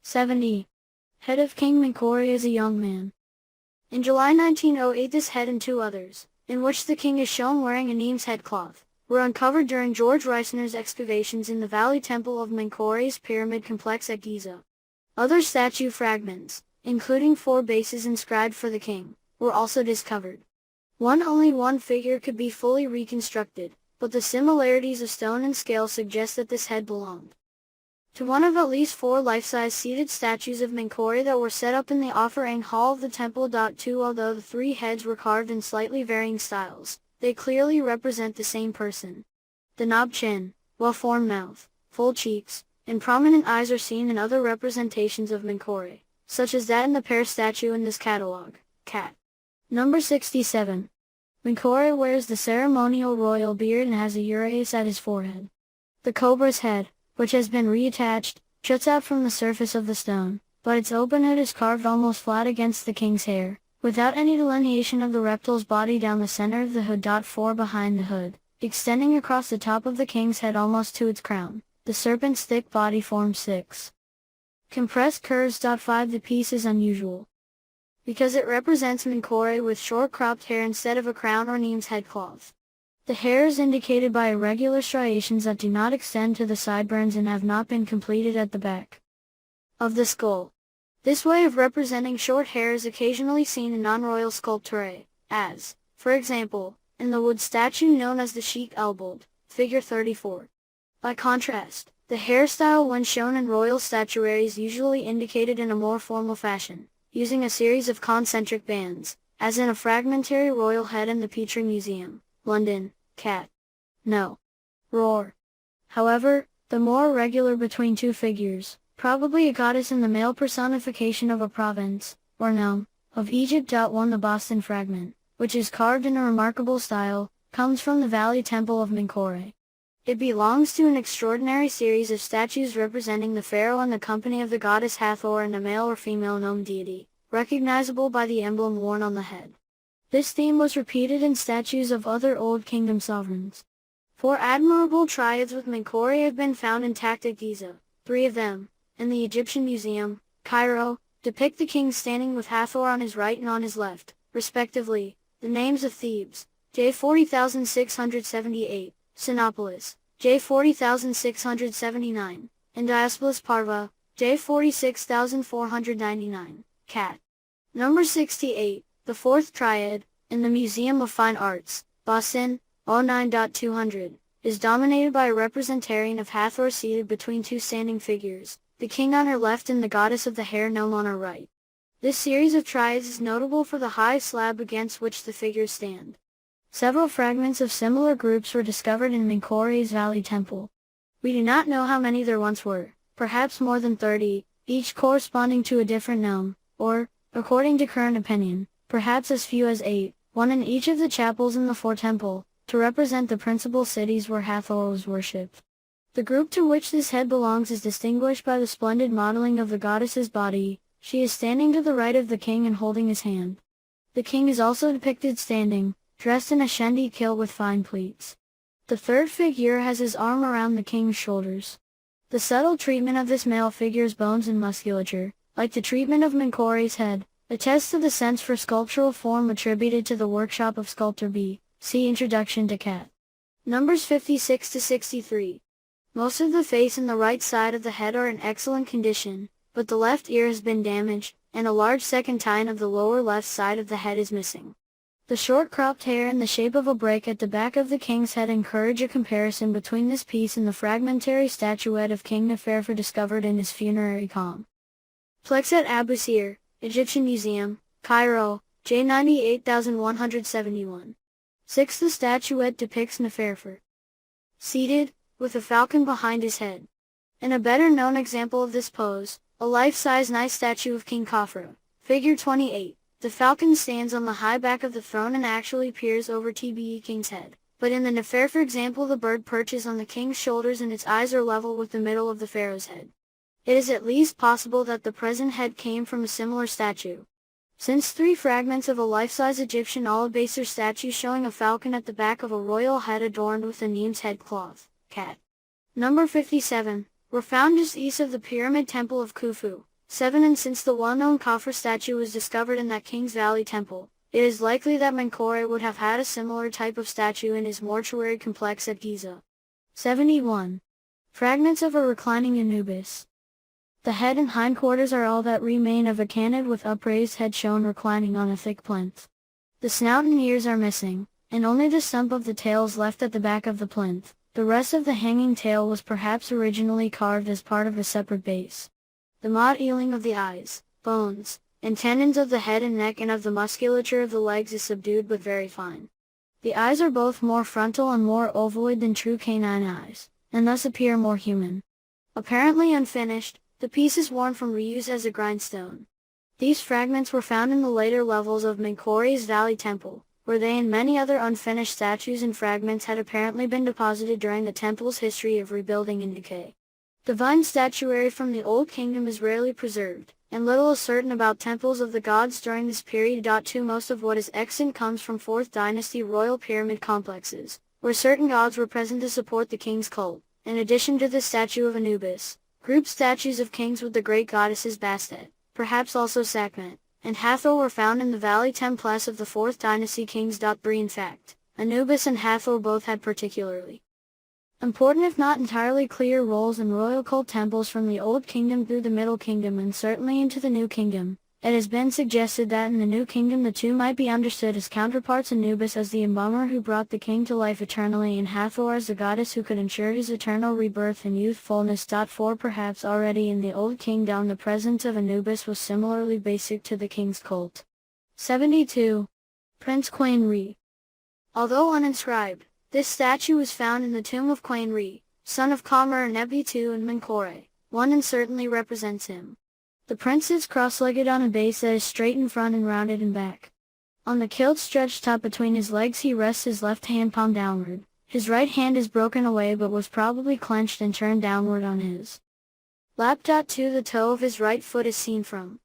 70. Head of King Menkore as a young man. In July 1908, this head and two others, in which the king is shown wearing a Nemes headcloth, were uncovered during George Reisner's excavations in the Valley Temple of Menkore's pyramid complex at Giza. Other statue fragments, including 4 bases inscribed for the king, were also discovered. Only one figure could be fully reconstructed, but the similarities of stone and scale suggest that this head belonged to one of at least 4 life-size seated statues of Menkore that were set up in the offering hall of the temple. 2 Although the 3 heads were carved in slightly varying styles, they clearly represent the same person. The knobbed chin, well-formed mouth, full cheeks, and prominent eyes are seen in other representations of Menkore, such as that in the pear statue in this catalogue. Cat. Number 67. Menkore wears the ceremonial royal beard and has a uraeus at his forehead. The cobra's head, which has been reattached, juts out from the surface of the stone, but its open hood is carved almost flat against the king's hair, without any delineation of the reptile's body down the center of the hood. 4 Behind the hood, extending across the top of the king's head almost to its crown, the serpent's thick body forms 6 compressed curves. 5 The piece is unusual because it represents Menkore with short cropped hair instead of a crown or Nemes headcloth. The hair is indicated by irregular striations that do not extend to the sideburns and have not been completed at the back of the skull. This way of representing short hair is occasionally seen in non-royal sculpture, as, for example, in the wood statue known as the Sheik Elbold, figure 34. By contrast, the hairstyle when shown in royal statuary is usually indicated in a more formal fashion, using a series of concentric bands, as in a fragmentary royal head in the Petrie Museum, London. Cat. No. Roar. However, the more irregular between 2 figures, probably a goddess in the male personification of a province, or nome, of Egypt. 1 The Boston fragment, which is carved in a remarkable style, comes from the Valley Temple of Menkore. It belongs to an extraordinary series of statues representing the pharaoh and the company of the goddess Hathor and a male or female gnome deity, recognizable by the emblem worn on the head. This theme was repeated in statues of other Old Kingdom sovereigns. 4 admirable triads with Menkore have been found intact at Giza. 3 of them, in the Egyptian Museum, Cairo, depict the king standing with Hathor on his right and on his left, respectively. The names of Thebes, J 40678, Sinopolis, J 40679, and Diospolis Parva, J 46499. Cat. Number 68. The 4th triad, in the Museum of Fine Arts, Boston, 09.200, is dominated by a representation of Hathor seated between 2 standing figures, the king on her left and the goddess of the hair gnome on her right. This series of triads is notable for the high slab against which the figures stand. Several fragments of similar groups were discovered in Menkore's Valley Temple. We do not know how many there once were, perhaps more than 30, each corresponding to a different gnome, or, according to current opinion, perhaps as few as 8, one in each of the chapels in the 4 temple, to represent the principal cities where Hathor was worshipped. The group to which this head belongs is distinguished by the splendid modeling of the goddess's body. She is standing to the right of the king and holding his hand. The king is also depicted standing, dressed in a shendi kilt with fine pleats. The 3rd figure has his arm around the king's shoulders. The subtle treatment of this male figure's bones and musculature, like the treatment of Menkore's head, attests to the sense for sculptural form attributed to the workshop of sculptor B.C.E. Introduction to Cat. Numbers 56 to 63. Most of the face and the right side of the head are in excellent condition, but the left ear has been damaged, and a large second tine of the lower left side of the head is missing. The short cropped hair in the shape of a break at the back of the king's head encourage a comparison between this piece and the fragmentary statuette of King Nefertari discovered in his funerary complex at Abu Sir, Egyptian Museum, Cairo, J 98171. 6 The statuette depicts Nefertari seated, with a falcon behind his head. In a better-known example of this pose, a life-size nice statue of King Khafra, figure 28, the falcon stands on the high back of the throne and actually peers over the king's head, but in the Nefertari example the bird perches on the king's shoulders and its eyes are level with the middle of the pharaoh's head. It is at least possible that the present head came from a similar statue. Since 3 fragments of a life-size Egyptian alabaster statue showing a falcon at the back of a royal head adorned with a Nemes headcloth, cat. Number 57, were found just east of the Pyramid Temple of Khufu, 7 And since the well-known Khafre statue was discovered in that King's Valley temple, it is likely that Menkaure would have had a similar type of statue in his mortuary complex at Giza. 71. Fragments of a reclining Anubis. The head and hindquarters are all that remain of a canid with upraised head shown reclining on a thick plinth. The snout and ears are missing, and only the stump of the tail is left at the back of the plinth. The rest of the hanging tail was perhaps originally carved as part of a separate base. The modeling of the eyes, bones, and tendons of the head and neck and of the musculature of the legs is subdued but very fine. The eyes are both more frontal and more ovoid than true canine eyes, and thus appear more human. Apparently unfinished, the piece is worn from reuse as a grindstone. These fragments were found in the later levels of Menkaure's Valley Temple, where they and many other unfinished statues and fragments had apparently been deposited during the temple's history of rebuilding and decay. Divine statuary from the Old Kingdom is rarely preserved, and little is certain about temples of the gods during this period. 2 Most of what is extant comes from 4th Dynasty royal pyramid complexes, where certain gods were present to support the king's cult. In addition to the statue of Anubis, group statues of kings with the great goddesses Bastet, perhaps also Sekhmet, and Hathor were found in the Valley Temple of the 4th Dynasty kings. 3 In fact, Anubis and Hathor both had particularly important if not entirely clear roles in royal cult temples from the Old Kingdom through the Middle Kingdom and certainly into the New Kingdom. It has been suggested that in the New Kingdom the two might be understood as counterparts, Anubis as the embalmer who brought the king to life eternally and Hathor as the goddess who could ensure his eternal rebirth and youthfulness. 4 Perhaps already in the Old Kingdom the presence of Anubis was similarly basic to the king's cult. 72. Prince Quain Re. Although uninscribed, this statue was found in the tomb of Quain Re, son of Khmer and Nebi II in Menkaure. 1 And certainly represents him. The prince sits cross-legged on a base that is straight in front and rounded in back. On the kilt stretched top between his legs he rests his left hand palm downward. His right hand is broken away but was probably clenched and turned downward on his lap. 2 The toe of his right foot is seen from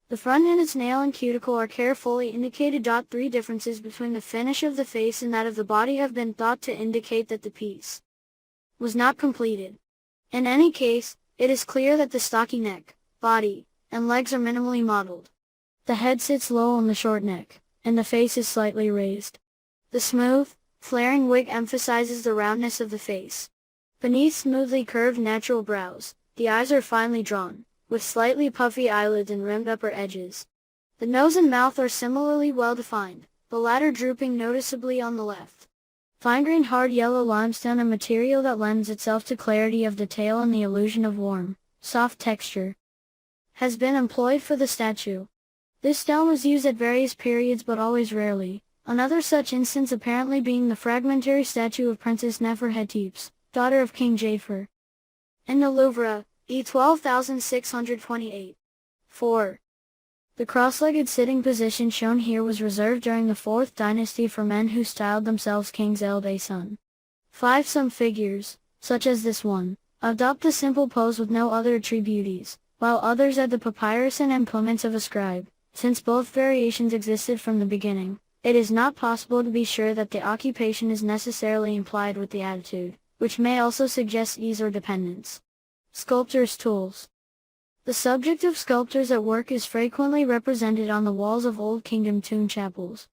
the front and its nail and cuticle are carefully indicated. 3 Differences between the finish of the face and that of the body have been thought to indicate that the piece was not completed. In any case, it is clear that the stocky neck, body, and legs are minimally modeled. The head sits low on the short neck, and the face is slightly raised. The smooth, flaring wig emphasizes the roundness of the face. Beneath smoothly curved natural brows, the eyes are finely drawn, with slightly puffy eyelids and rimmed upper edges. The nose and mouth are similarly well defined, the latter drooping noticeably on the left. Fine-grained hard yellow limestone, a material that lends itself to clarity of detail and the illusion of warm, soft texture, has been employed for the statue. This stone was used at various periods but always rarely, another such instance apparently being the fragmentary statue of Princess Neferhetibs, daughter of King Jafar, in the Louvre, E 12628. 4. The cross-legged sitting position shown here was reserved during the 4th Dynasty for men who styled themselves kings elde son. 5 Some figures, such as this one, adopt the simple pose with no other attributes, while others add the papyrus and implements of a scribe. Since both variations existed from the beginning, it is not possible to be sure that the occupation is necessarily implied with the attitude, which may also suggest ease or dependence. Sculptors' tools. The subject of sculptors at work is frequently represented on the walls of Old Kingdom tomb chapels.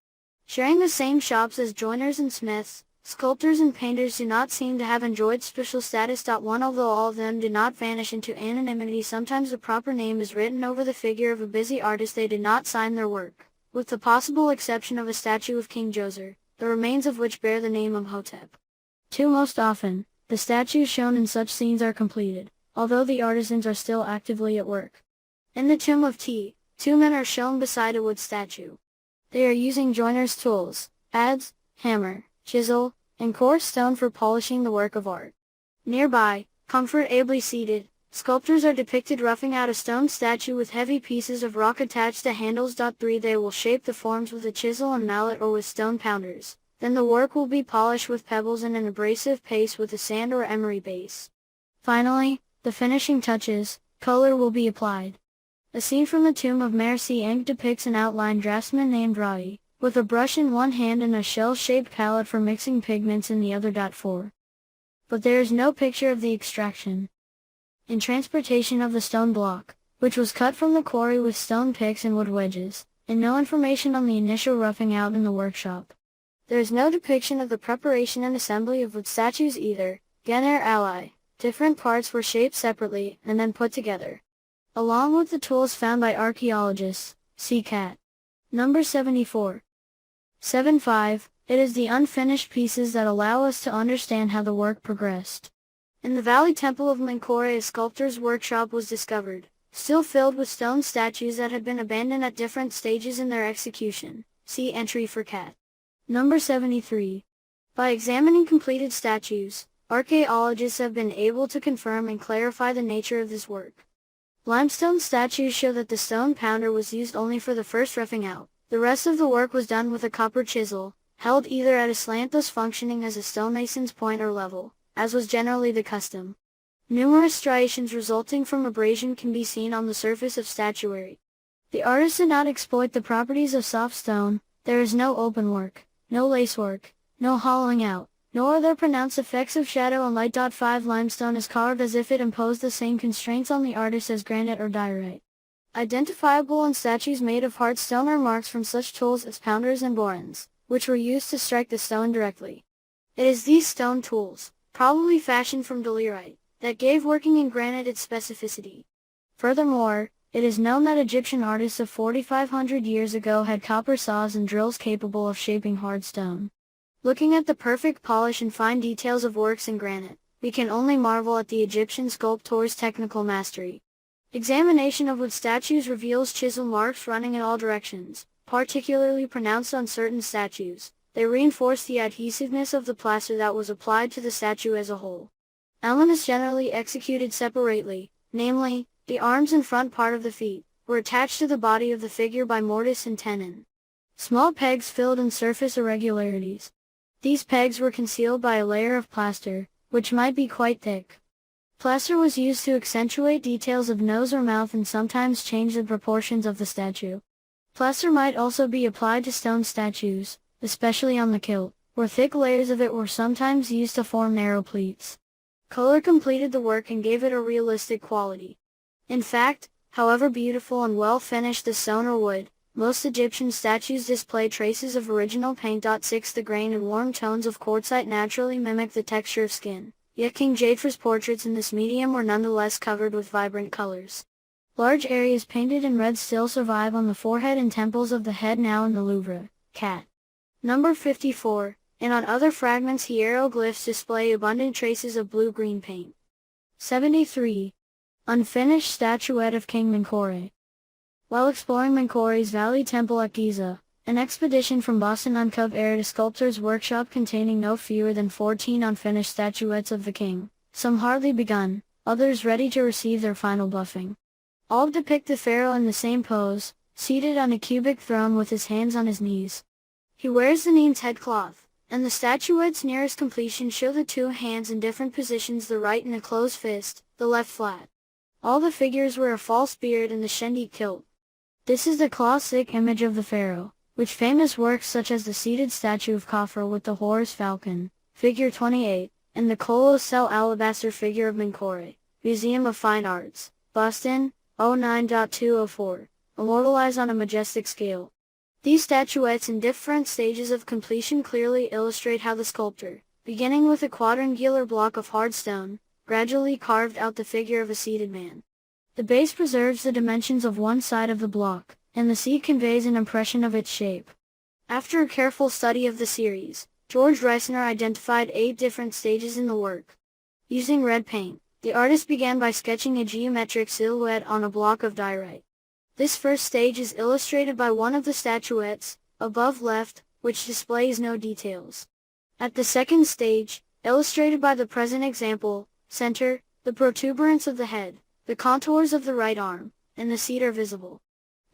Sharing the same shops as joiners and smiths, sculptors and painters do not seem to have enjoyed special status. 1 Although all of them did not vanish into anonymity, sometimes the proper name is written over the figure of a busy artist. They did not sign their work, with the possible exception of a statue of King Djoser, the remains of which bear the name of Hotep. 2 Most often, the statues shown in such scenes are completed, although the artisans are still actively at work. In the tomb of T, 2 men are shown beside a wood statue. They are using joiner's tools, adze, hammer, chisel, and coarse stone for polishing the work of art. Nearby, comfortably seated, sculptors are depicted roughing out a stone statue with heavy pieces of rock attached to handles. 3 They will shape the forms with a chisel and mallet or with stone pounders. Then the work will be polished with pebbles and an abrasive paste with a sand or emery base. Finally, the finishing touches, color will be applied. A scene from the tomb of Mercy Eng depicts an outline draftsman named Rai, with a brush in one hand and a shell-shaped palette for mixing pigments in the other. 4. But there is no picture of the extraction and transportation of the stone block, which was cut from the quarry with stone picks and wood wedges, and no information on the initial roughing out in the workshop. There is no depiction of the preparation and assembly of wood statues either. Gener ally. Different parts were shaped separately and then put together, along with the tools found by archaeologists. See Cat. Number 74. 75. It is the unfinished pieces that allow us to understand how the work progressed. In the Valley Temple of Menkaure, a sculptor's workshop was discovered, still filled with stone statues that had been abandoned at different stages in their execution. See entry for Cat. Number 73. By examining completed statues, archaeologists have been able to confirm and clarify the nature of this work. Limestone statues show that the stone pounder was used only for the first roughing out. The rest of the work was done with a copper chisel, held either at a slant thus functioning as a stonemason's point or level, as was generally the custom. Numerous striations resulting from abrasion can be seen on the surface of statuary. The artist did not exploit the properties of soft stone. There is no open work, no lacework, no hollowing out, nor are there pronounced effects of shadow and light. 5 Limestone is carved as if it imposed the same constraints on the artist as granite or diorite. Identifiable on statues made of hard stone are marks from such tools as pounders and borans, which were used to strike the stone directly. It is these stone tools, probably fashioned from dolerite, that gave working in granite its specificity. Furthermore, it is known that Egyptian artists of 4,500 years ago had copper saws and drills capable of shaping hard stone. Looking at the perfect polish and fine details of works in granite, we can only marvel at the Egyptian sculptor's technical mastery. Examination of wood statues reveals chisel marks running in all directions, particularly pronounced on certain statues. They reinforce the adhesiveness of the plaster that was applied to the statue as a whole. Elements generally executed separately, namely, the arms and front part of the feet, were attached to the body of the figure by mortise and tenon. Small pegs filled in surface irregularities. These pegs were concealed by a layer of plaster, which might be quite thick. Plaster was used to accentuate details of nose or mouth and sometimes change the proportions of the statue. Plaster might also be applied to stone statues, especially on the kilt, where thick layers of it were sometimes used to form narrow pleats. Color completed the work and gave it a realistic quality. In fact, however beautiful and well finished the stone or wood, most Egyptian statues display traces of original paint. 6 The grain and warm tones of quartzite naturally mimic the texture of skin, yet King Jaffr's portraits in this medium were nonetheless covered with vibrant colors. Large areas painted in red still survive on the forehead and temples of the head, now in the Louvre. Cat. Number 54, and on other fragments hieroglyphs display abundant traces of blue-green paint. 73. Unfinished statuette of King Menkaure. While exploring Menkaure's Valley Temple at Giza, an expedition from Boston uncovered a sculptor's workshop containing no fewer than 14 unfinished statuettes of the king, some hardly begun, others ready to receive their final buffing. All depict the pharaoh in the same pose, seated on a cubic throne with his hands on his knees. He wears the Neem's headcloth, and the statuettes nearest completion show the two hands in different positions, the right in a closed fist, the left flat. All the figures wear a false beard and the shendik kilt. This is the classic image of the pharaoh, which famous works such as the seated statue of Khafra with the Horus falcon, figure 28, and the colossal alabaster figure of Menkaure, Museum of Fine Arts, Boston, 09.204, immortalized on a majestic scale. These statuettes in different stages of completion clearly illustrate how the sculptor, beginning with a quadrangular block of hard stone, gradually carved out the figure of a seated man. The base preserves the dimensions of one side of the block, and the seat conveys an impression of its shape. After a careful study of the series, George Reisner identified 8 different stages in the work. Using red paint, the artist began by sketching a geometric silhouette on a block of diorite. This first stage is illustrated by one of the statuettes, above left, which displays no details. At the second stage, illustrated by the present example, center, the protuberance of the head, the contours of the right arm, and the seat are visible.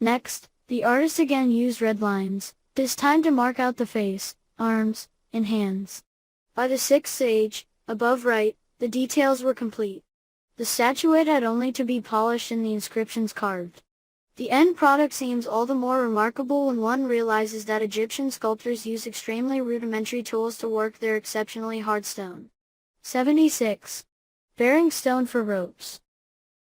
Next, the artist again used red lines, this time to mark out the face, arms, and hands. By the sixth stage, above right, the details were complete. The statuette had only to be polished and the inscriptions carved. The end product seems all the more remarkable when one realizes that Egyptian sculptors used extremely rudimentary tools to work their exceptionally hard stone. 76. Bearing stone for ropes.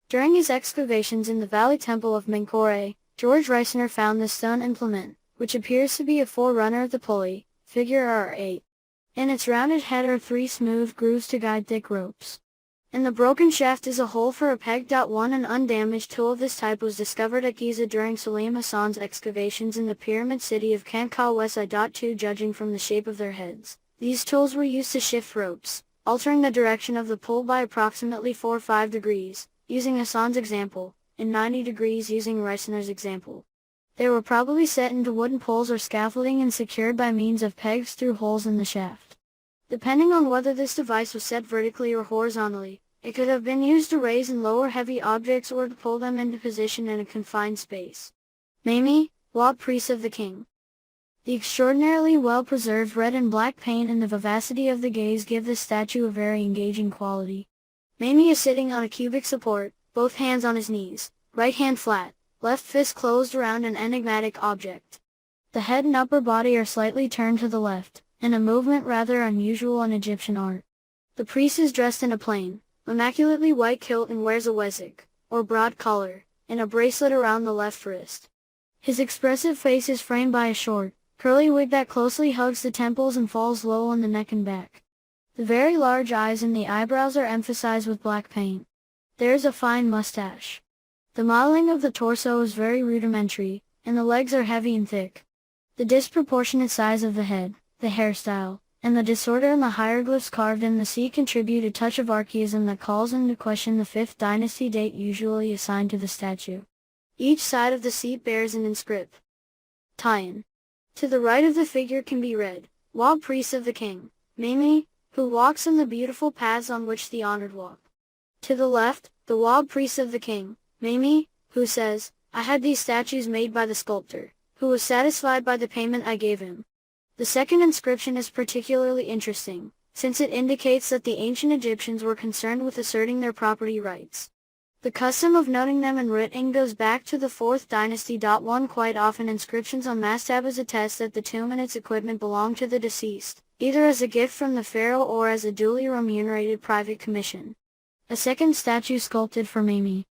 During his excavations in the Valley Temple of Menkore, George Reisner found this stone implement, which appears to be a forerunner of the pulley, figure R8. In its rounded head are 3 smooth grooves to guide thick ropes. In the broken shaft is a hole for a peg. One an undamaged tool of this type was discovered at Giza during Salim Hassan's excavations in the pyramid city of Khankha. 2 Judging from the shape of their heads, these tools were used to shift ropes, altering the direction of the pull by approximately 4 or 5 degrees, using Hassan's example, and 90 degrees using Reisner's example. They were probably set into wooden poles or scaffolding and secured by means of pegs through holes in the shaft. Depending on whether this device was set vertically or horizontally, it could have been used to raise and lower heavy objects or to pull them into position in a confined space. Mamie, Wab Priest of the King. The extraordinarily well-preserved red and black paint and the vivacity of the gaze give this statue a very engaging quality. Mamie is sitting on a cubic support, both hands on his knees, right hand flat, left fist closed around an enigmatic object. The head and upper body are slightly turned to the left, in a movement rather unusual in Egyptian art. The priest is dressed in a plain, immaculately white kilt and wears a wezik, or broad collar, and a bracelet around the left wrist. His expressive face is framed by a short, curly wig that closely hugs the temples and falls low on the neck and back. The very large eyes and the eyebrows are emphasized with black paint. There is a fine mustache. The modeling of the torso is very rudimentary, and the legs are heavy and thick. The disproportionate size of the head, the hairstyle, and the disorder in the hieroglyphs carved in the sea contribute a touch of archaism that calls into question the 5th dynasty date usually assigned to the statue. Each side of the seat bears an inscription. Tie-in. To the right of the figure can be read, Wab Priest of the King, Mamie, who walks in the beautiful paths on which the honored walk. To the left, the Wab Priest of the King, Mamie, who says, I had these statues made by the sculptor, who was satisfied by the payment I gave him. The second inscription is particularly interesting, since it indicates that the ancient Egyptians were concerned with asserting their property rights. The custom of noting them in writing goes back to the 4th dynasty. Quite often inscriptions on mastabas attest that the tomb and its equipment belonged to the deceased, either as a gift from the pharaoh or as a duly remunerated private commission. A second statue sculpted for Mamie.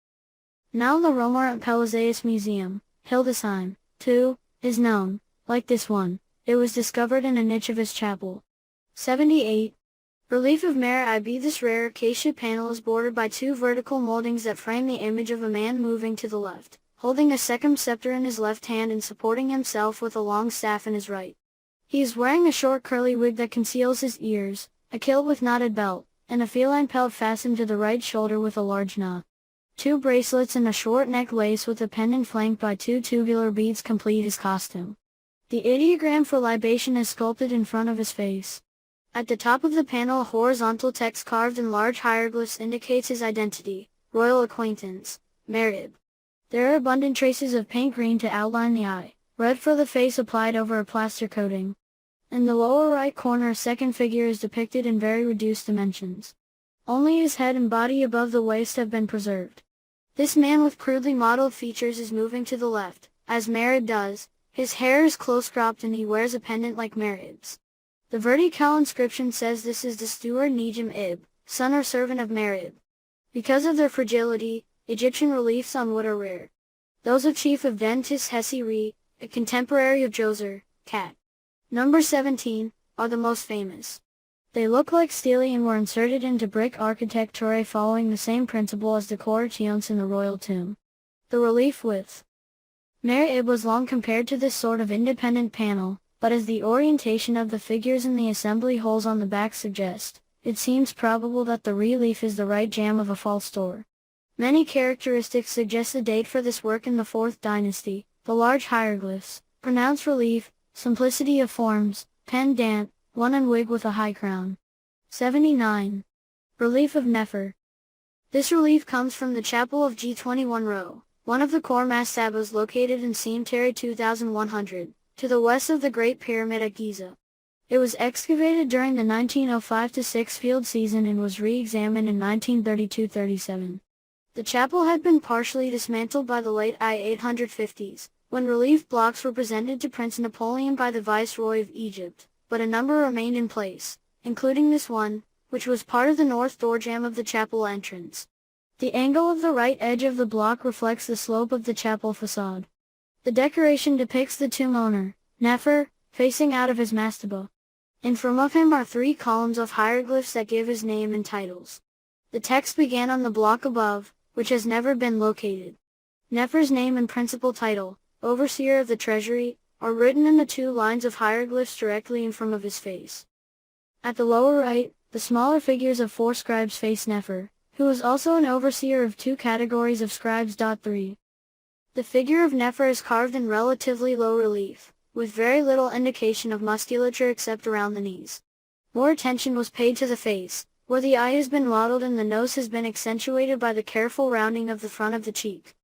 Now the Romar at Pelizaeus Museum, Hildesheim, too, is known, like this one. It was discovered in a niche of his chapel. 78. Relief of Mer Ib. This rare acacia panel is bordered by 2 vertical moldings that frame the image of a man moving to the left, holding a second scepter in his left hand and supporting himself with a long staff in his right. He is wearing a short curly wig that conceals his ears, a kilt with knotted belt, and a feline pelt fastened to the right shoulder with a large knot. 2 bracelets and a short neck lace with a pendant flanked by 2 tubular beads complete his costume. The ideogram for libation is sculpted in front of his face. At the top of the panel a horizontal text carved in large hieroglyphs indicates his identity, royal acquaintance, Merib. There are abundant traces of paint green to outline the eye, red for the face applied over a plaster coating. In the lower right corner a second figure is depicted in very reduced dimensions. Only his head and body above the waist have been preserved. This man with crudely modeled features is moving to the left, as Merib does. His hair is close cropped and he wears a pendant like Merib's. The vertical inscription says this is the steward Nejim Ib, son or servant of Merib. Because of their fragility, Egyptian reliefs on wood are rare. Those of Chief of Dentis Hesi-Re, a contemporary of Djoser, Cat. Number 17, are the most famous. They look like stele and were inserted into brick architecture following the same principle as decorations in the royal tomb. The relief with Merib was long compared to this sort of independent panel, but as the orientation of the figures and the assembly holes on the back suggest, it seems probable that the relief is the right jam of a false door. Many characteristics suggest the date for this work in the 4th dynasty: the large hieroglyphs, pronounced relief, simplicity of forms, pendant, one and wig with a high crown. 79. Relief of Nefer. This relief comes from the chapel of G21 Row, one of the core mastabas located in Cemetery 2100, to the west of the Great Pyramid at Giza. It was excavated during the 1905-06 field season and was re-examined in 1932-37. The chapel had been partially dismantled by the late I-850s, when relief blocks were presented to Prince Napoleon by the Viceroy of Egypt, but a number remained in place, including this one, which was part of the north doorjamb of the chapel entrance. The angle of the right edge of the block reflects the slope of the chapel facade. The decoration depicts the tomb owner, Nefer, facing out of his mastaba. In front of him are 3 columns of hieroglyphs that give his name and titles. The text began on the block above, which has never been located. Nefer's name and principal title, Overseer of the Treasury, are written in the 2 lines of hieroglyphs directly in front of his face. At the lower right, the smaller figures of 4 scribes face Nefer, who is also an overseer of 2 categories of scribes. 3. The figure of Nefer is carved in relatively low relief, with very little indication of musculature except around the knees. More attention was paid to the face, where the eye has been modeled and the nose has been accentuated by the careful rounding of the front of the cheek.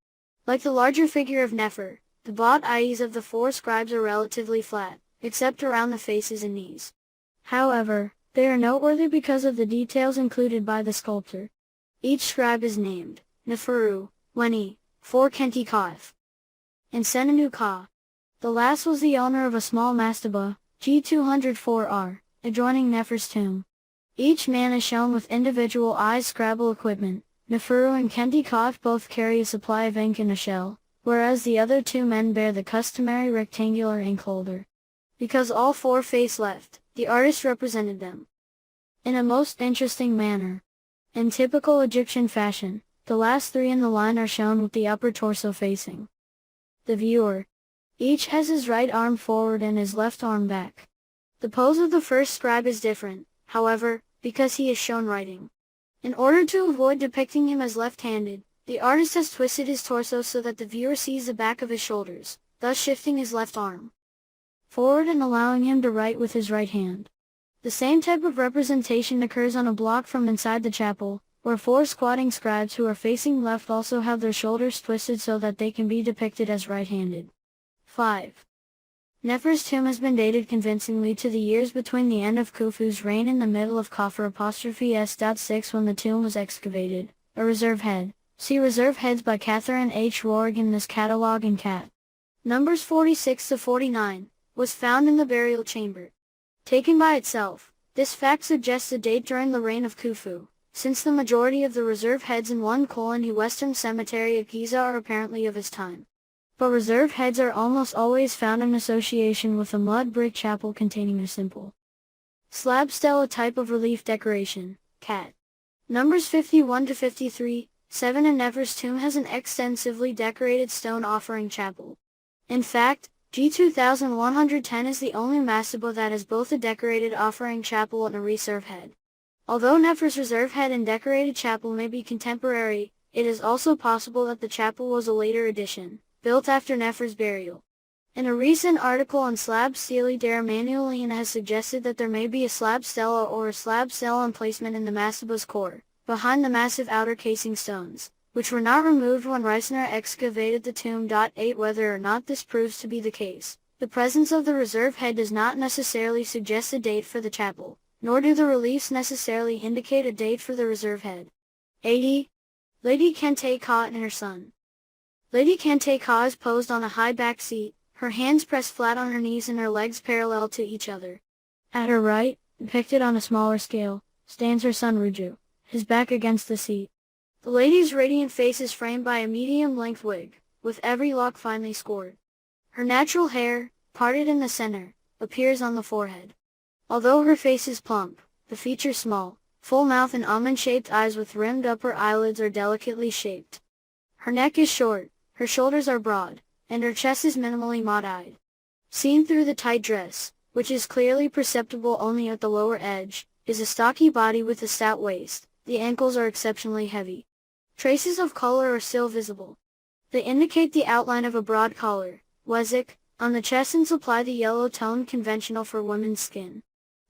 Like the larger figure of Nefer, the bowed eyes of the 4 scribes are relatively flat, except around the faces and knees. However, they are noteworthy because of the details included by the sculptor. Each scribe is named Neferu, Weni, 4 Kenti Kaf, and Senanu Ka. The last was the owner of a small mastaba, G204R, adjoining Nefer's tomb. Each man is shown with individual eyes Scrabble equipment. Neferu and Kenti Kaf both carry a supply of ink in a shell, whereas the other 2 men bear the customary rectangular ink holder. Because all 4 face left, the artist represented them in a most interesting manner. In typical Egyptian fashion, the last 3 in the line are shown with the upper torso facing the viewer. Each has his right arm forward and his left arm back. The pose of the first scribe is different, however, because he is shown writing. In order to avoid depicting him as left-handed, the artist has twisted his torso so that the viewer sees the back of his shoulders, thus shifting his left arm forward and allowing him to write with his right hand. The same type of representation occurs on a block from inside the chapel, where 4 squatting scribes who are facing left also have their shoulders twisted so that they can be depicted as right-handed. 5. Nefer's tomb has been dated convincingly to the years between the end of Khufu's reign and the middle of Khafre'(s.6) when the tomb was excavated. A reserve head. See Reserve Heads by Catherine H. Rorig in this catalog and Cat. Numbers 46 to 49, was found in the burial chamber. Taken by itself, this fact suggests a date during the reign of Khufu, since the majority of the reserve heads in 1:2 Western Cemetery at Giza are apparently of his time. But reserve heads are almost always found in association with a mud brick chapel containing a simple slab stele type of relief decoration. Cat. Numbers 51 to 53, 7 in Nefer's tomb has an extensively decorated stone offering chapel. In fact, G2110 is the only mastaba that has both a decorated offering chapel and a reserve head. Although Nefer's reserve head and decorated chapel may be contemporary, it is also possible that the chapel was a later addition, built after Nefer's burial. In a recent article on slab stele der Manuelien has suggested that there may be a slab stela or a slab stele emplacement in the mastaba's core, behind the massive outer casing stones, which were not removed when Reisner excavated the tomb. 8 Whether or not this proves to be the case, the presence of the reserve head does not necessarily suggest a date for the chapel, nor do the reliefs necessarily indicate a date for the reserve head. 80. Lady Kente Ka and her son. Lady Kente Ka is posed on a high back seat, her hands pressed flat on her knees and her legs parallel to each other. At her right, depicted on a smaller scale, stands her son Ruju, his back against the seat. The lady's radiant face is framed by a medium-length wig, with every lock finely scored. Her natural hair, parted in the center, appears on the forehead. Although her face is plump, the features small, full mouth and almond-shaped eyes with rimmed upper eyelids are delicately shaped. Her neck is short, her shoulders are broad, and her chest is minimally mod-eyed. Seen through the tight dress, which is clearly perceptible only at the lower edge, is a stocky body with a stout waist. The ankles are exceptionally heavy. Traces of color are still visible. They indicate the outline of a broad collar, wezik, on the chest and supply the yellow tone conventional for women's skin.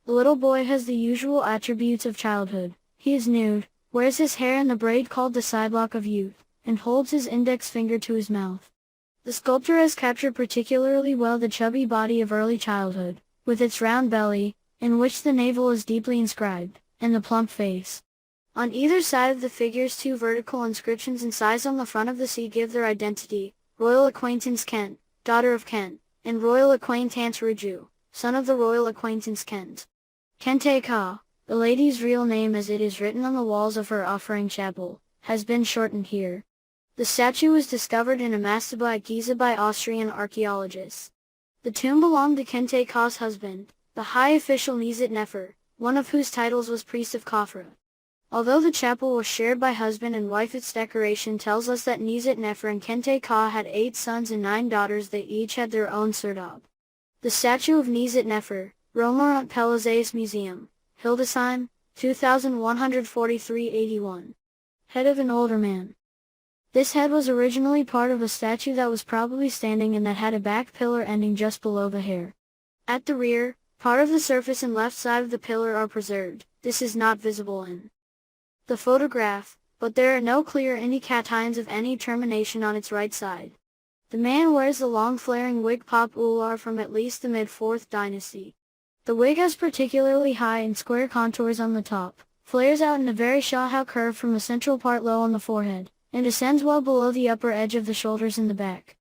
The little boy has the usual attributes of childhood. He is nude, wears his hair in the braid called the sidelock of youth, and holds his index finger to his mouth. The sculptor has captured particularly well the chubby body of early childhood, with its round belly, in which the navel is deeply inscribed, and the plump face. On either side of the figures 2 vertical inscriptions incised on the front of the C give their identity: Royal Acquaintance Kent, daughter of Kent, and Royal Acquaintance Ruju, son of the Royal Acquaintance Kent. Kente Ka, the lady's real name as it is written on the walls of her offering chapel, has been shortened here. The statue was discovered in a mastaba at Giza by Austrian archaeologists. The tomb belonged to Kente Ka's husband, the high official Nizit Nefer, one of whose titles was priest of Khafra. Although the chapel was shared by husband and wife, its decoration tells us that Nizit Nefer and Kente Ka had 8 sons and 9 daughters. They each had their own serdab. The statue of Nizit Nefer, Romerant Pelazeus Museum, Hildesheim, 2143-81. Head of an older man. This head was originally part of a statue that was probably standing and that had a back pillar ending just below the hair. At the rear, part of the surface and left side of the pillar are preserved. This is not visible in the photograph, but there are no clear indications of any termination on its right side. The man wears the long flaring wig pop ular from at least the mid-4th dynasty. The wig has particularly high and square contours on the top, flares out in a very Shahau curve from the central part low on the forehead, and descends well below the upper edge of the shoulders in the back.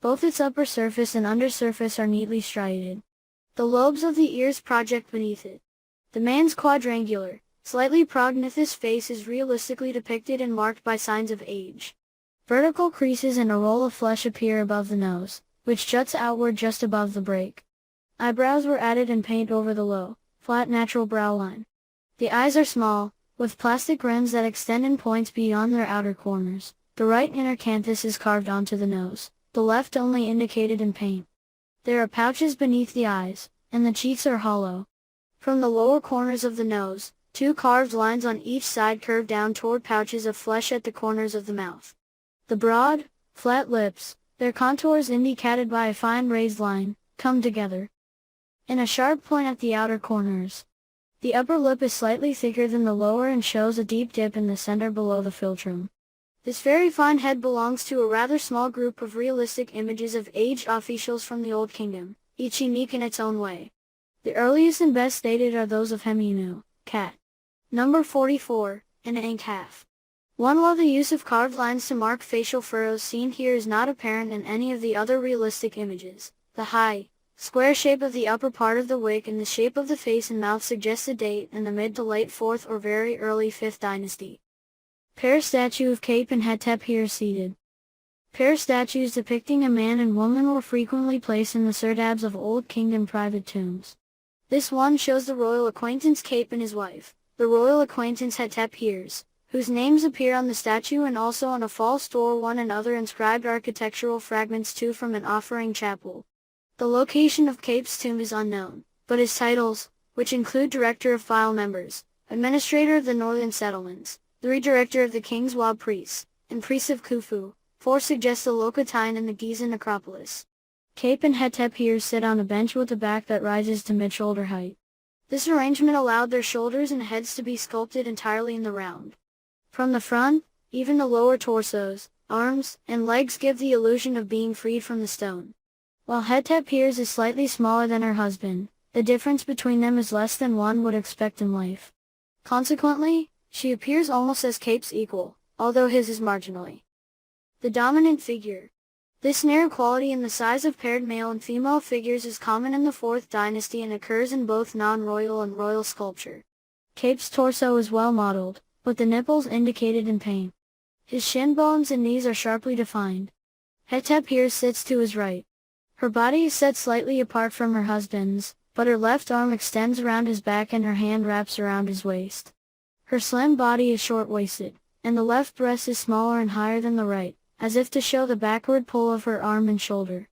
Both its upper surface and undersurface are neatly striated. The lobes of the ears project beneath it. The man's quadrangular, slightly prognatous face is realistically depicted and marked by signs of age. Vertical creases and a roll of flesh appear above the nose, which juts outward just above the break. Eyebrows were added and paint over the low, flat natural brow line. The eyes are small, with plastic rims that extend in points beyond their outer corners. The right inner canthus is carved onto the nose, the left only indicated in paint. There are pouches beneath the eyes, and the cheeks are hollow. From the lower corners of the nose, 2 carved lines on each side curve down toward pouches of flesh at the corners of the mouth. The broad, flat lips, their contours indicated by a fine raised line, come together in a sharp point at the outer corners. The upper lip is slightly thicker than the lower and shows a deep dip in the center below the philtrum. This very fine head belongs to a rather small group of realistic images of aged officials from the Old Kingdom, each unique in its own way. The earliest and best dated are those of Hemunu, Cat. Number 44, and Ankh. While the use of carved lines to mark facial furrows seen here is not apparent in any of the other realistic images, the high, square shape of the upper part of the wig and the shape of the face and mouth suggest a date in the mid to late 4th or very early 5th dynasty. Pair statue of Cape and Hetep here seated. Pair statues depicting a man and woman were frequently placed in the serdabs of Old Kingdom private tombs. This one shows the royal acquaintance Cape and his wife, the royal acquaintance Hetep Hears, whose names appear on the statue and also on a false door one and other inscribed architectural fragments too from an offering chapel. The location of Cape's tomb is unknown, but his titles, which include Director of File Members, Administrator of the Northern Settlements, 3 Director of the King's Wab Priests, and Priest of Khufu, 4 suggest the Lokotine in the Giza necropolis. Cape and Hetep here sit on a bench with a back that rises to mid-shoulder height. This arrangement allowed their shoulders and heads to be sculpted entirely in the round. From the front, even the lower torsos, arms, and legs give the illusion of being freed from the stone. While Hetep Hears is slightly smaller than her husband, the difference between them is less than one would expect in life. Consequently, she appears almost as Cape's equal, although his is marginally the dominant figure. This narrow quality in the size of paired male and female figures is common in the 4th dynasty and occurs in both non-royal and royal sculpture. Cape's torso is well modeled, with the nipples indicated in paint. His shin bones and knees are sharply defined. Hetep Hears sits to his right. Her body is set slightly apart from her husband's, but her left arm extends around his back and her hand wraps around his waist. Her slim body is short-waisted, and the left breast is smaller and higher than the right, as if to show the backward pull of her arm and shoulder.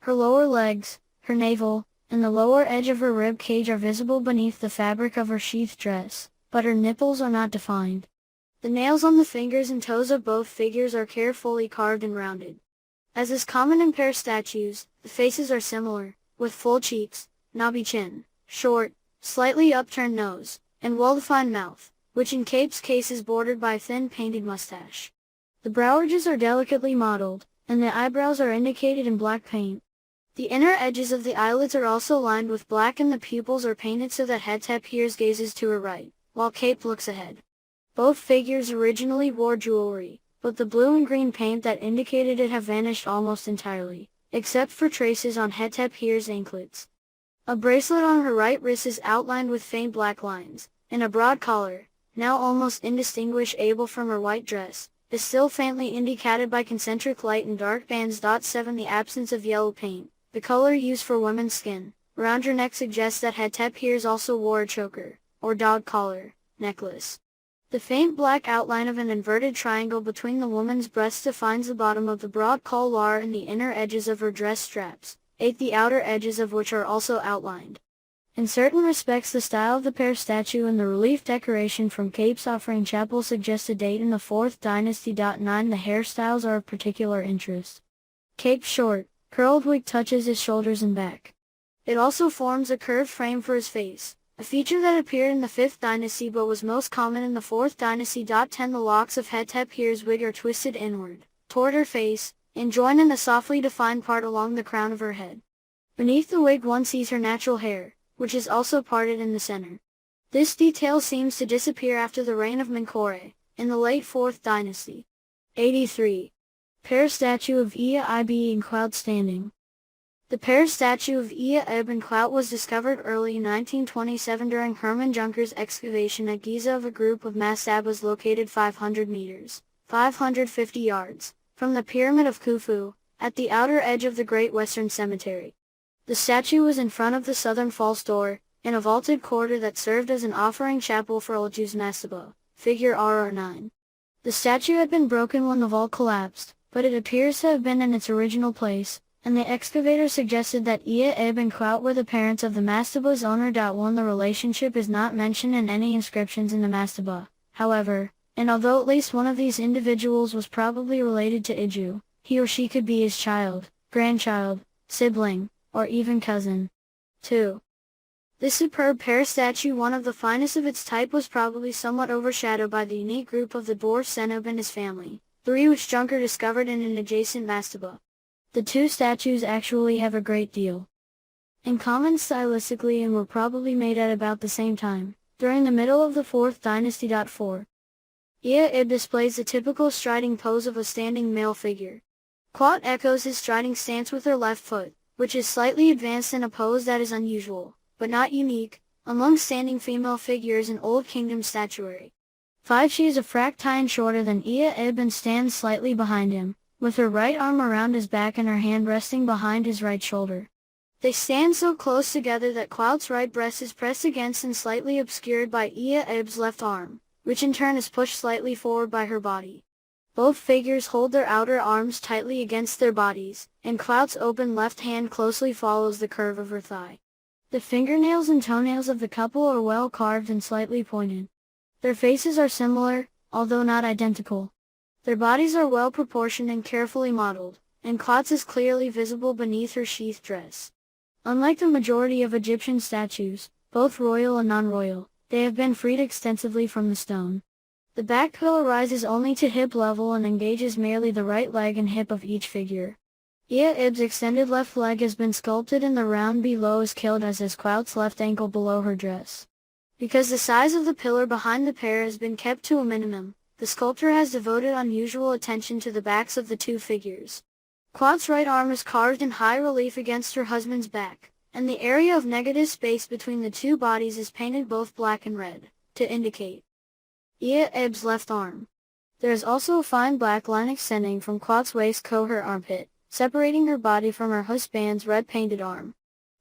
Her lower legs, her navel, and the lower edge of her rib cage are visible beneath the fabric of her sheath dress, but her nipples are not defined. The nails on the fingers and toes of both figures are carefully carved and rounded. As is common in pair statues, the faces are similar, with full cheeks, knobby chin, short, slightly upturned nose, and well-defined mouth, which in Cape's case is bordered by a thin painted mustache. The brow ridges are delicately modeled, and the eyebrows are indicated in black paint. The inner edges of the eyelids are also lined with black and the pupils are painted so that Hetep Hears gazes to her right, while Cape looks ahead. Both figures originally wore jewelry, but the blue and green paint that indicated it have vanished almost entirely, except for traces on Hetep Hears' anklets. A bracelet on her right wrist is outlined with faint black lines, and a broad collar, now almost indistinguishable from her white dress, is still faintly indicated by concentric light and dark bands. 7 The absence of yellow paint, the color used for women's skin, around her neck suggests that Hetep Hears also wore a choker, or dog collar, necklace. The faint black outline of an inverted triangle between the woman's breasts defines the bottom of the broad collar and the inner edges of her dress straps, 8 The outer edges of which are also outlined. In certain respects the style of the pear statue and the relief decoration from Cape's Offering Chapel suggest a date in the 4th dynasty. 9 The hairstyles are of particular interest. Cape's short, curled wig touches his shoulders and back. It also forms a curved frame for his face, a feature that appeared in the 5th dynasty but was most common in the 4th dynasty. 10 The locks of Hetep Hears' wig are twisted inward, toward her face, and join in the softly defined part along the crown of her head. Beneath the wig one sees her natural hair, which is also parted in the center. This detail seems to disappear after the reign of Menkore, in the late 4th dynasty. 83. Pear statue of Ea Ibn Khout standing. The pear statue of Ea ibn Khout was discovered early in 1927 during Hermann Junker's excavation at Giza of a group of mastabas located 500 meters, 550 yards, from the Pyramid of Khufu, at the outer edge of the Great Western Cemetery. The statue was in front of the southern false door, in a vaulted corridor that served as an offering chapel for Oljuz Mastaba, figure RR9. The statue had been broken when the vault collapsed, but it appears to have been in its original place, and the excavator suggested that Ea ibn Khout were the parents of the mastaba's owner. 1 The relationship is not mentioned in any inscriptions in the mastaba, however, and although at least one of these individuals was probably related to Iju, he or she could be his child, grandchild, sibling, or even cousin. 2. This superb pear statue, one of the finest of its type, was probably somewhat overshadowed by the unique group of the dwarf Senob and his family, 3 which Junker discovered in an adjacent mastaba. The two statues actually have a great deal in common stylistically and were probably made at about the same time, during the middle of the 4th dynasty. 4. Ea Ib displays the typical striding pose of a standing male figure. Khout echoes his striding stance with her left foot, which is slightly advanced in a pose that is unusual, but not unique, among standing female figures in Old Kingdom statuary. 5 She is a frac tine shorter than Ea Ib and stands slightly behind him, with her right arm around his back and her hand resting behind his right shoulder. They stand so close together that Khout's right breast is pressed against and slightly obscured by Ea Ib's left arm, which in turn is pushed slightly forward by her body. Both figures hold their outer arms tightly against their bodies, and Khout's open left hand closely follows the curve of her thigh. The fingernails and toenails of the couple are well carved and slightly pointed. Their faces are similar, although not identical. Their bodies are well proportioned and carefully modeled, and Khout's is clearly visible beneath her sheath dress. Unlike the majority of Egyptian statues, both royal and non-royal, they have been freed extensively from the stone. The back pillar rises only to hip level and engages merely the right leg and hip of each figure. Ea Ib's extended left leg has been sculpted and the round below is killed as is Khout's left ankle below her dress. Because the size of the pillar behind the pair has been kept to a minimum, the sculptor has devoted unusual attention to the backs of the two figures. Khout's right arm is carved in high relief against her husband's back, and the area of negative space between the two bodies is painted both black and red, to indicate Ea Ib's left arm. There is also a fine black line extending from Khout's waist to her armpit, separating her body from her husband's red painted arm.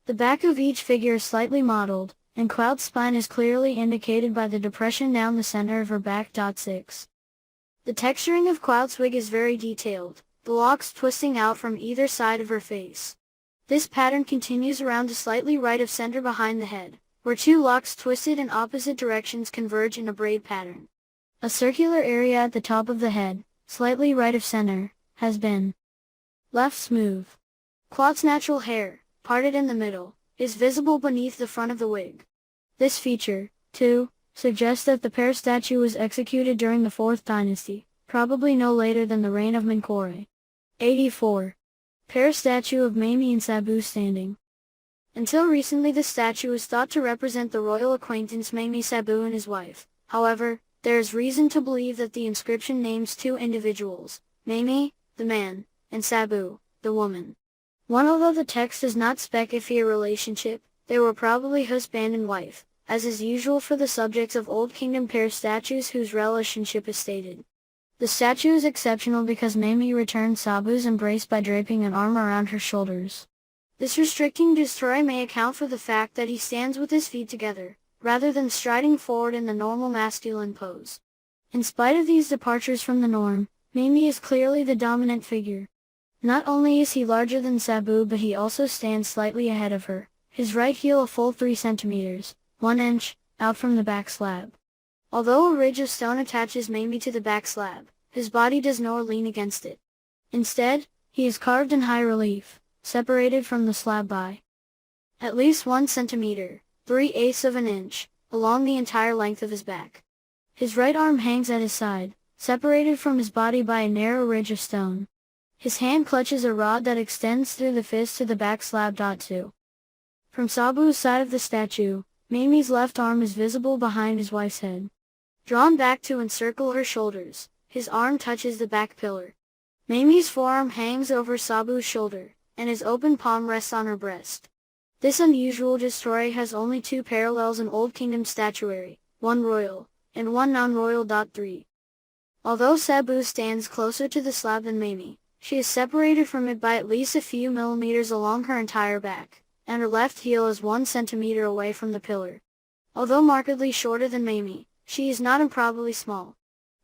The back of each figure is slightly modeled, and Khout's spine is clearly indicated by the depression down the center of her back. 6. The texturing of Khout's wig is very detailed, the locks twisting out from either side of her face. This pattern continues around to slightly right of center behind the head, where two locks twisted in opposite directions converge in a braid pattern. A circular area at the top of the head, slightly right of center, has been left smooth. Khout's natural hair, parted in the middle, is visible beneath the front of the wig. This feature, too, suggests that the pear statue was executed during the 4th dynasty, probably no later than the reign of Menkore. 84. Pear statue of Mamie and Sabu standing. Until recently the statue was thought to represent the royal acquaintance Mamie Sabu and his wife. However, there is reason to believe that the inscription names two individuals, Mamie, the man, and Sabu, the woman. Although the text does not specify a relationship, they were probably husband and wife, as is usual for the subjects of Old Kingdom pair statues whose relationship is stated. The statue is exceptional because Mamie returns Sabu's embrace by draping an arm around her shoulders. This restricting disarray may account for the fact that he stands with his feet together, rather than striding forward in the normal masculine pose. In spite of these departures from the norm, Mamie is clearly the dominant figure. Not only is he larger than Sabu, but he also stands slightly ahead of her, his right heel a full 3 centimeters, 1 inch, out from the back slab. Although a ridge of stone attaches Mamie to the back slab, his body does not lean against it. Instead, he is carved in high relief, separated from the slab by at least 1 centimeter, 3/8 of an inch, along the entire length of his back. His right arm hangs at his side, separated from his body by a narrow ridge of stone. His hand clutches a rod that extends through the fist to the back slab. 2. From Sabu's side of the statue, Mamie's left arm is visible behind his wife's head. Drawn back to encircle her shoulders, his arm touches the back pillar. Mamie's forearm hangs over Sabu's shoulder, and his open palm rests on her breast. This unusual disarray has only 2 parallels in Old Kingdom statuary, one royal, and one non-royal. 3. Although Sabu stands closer to the slab than Mamie, she is separated from it by at least a few millimeters along her entire back, and her left heel is 1 centimeter away from the pillar. Although markedly shorter than Mamie, she is not improbably small.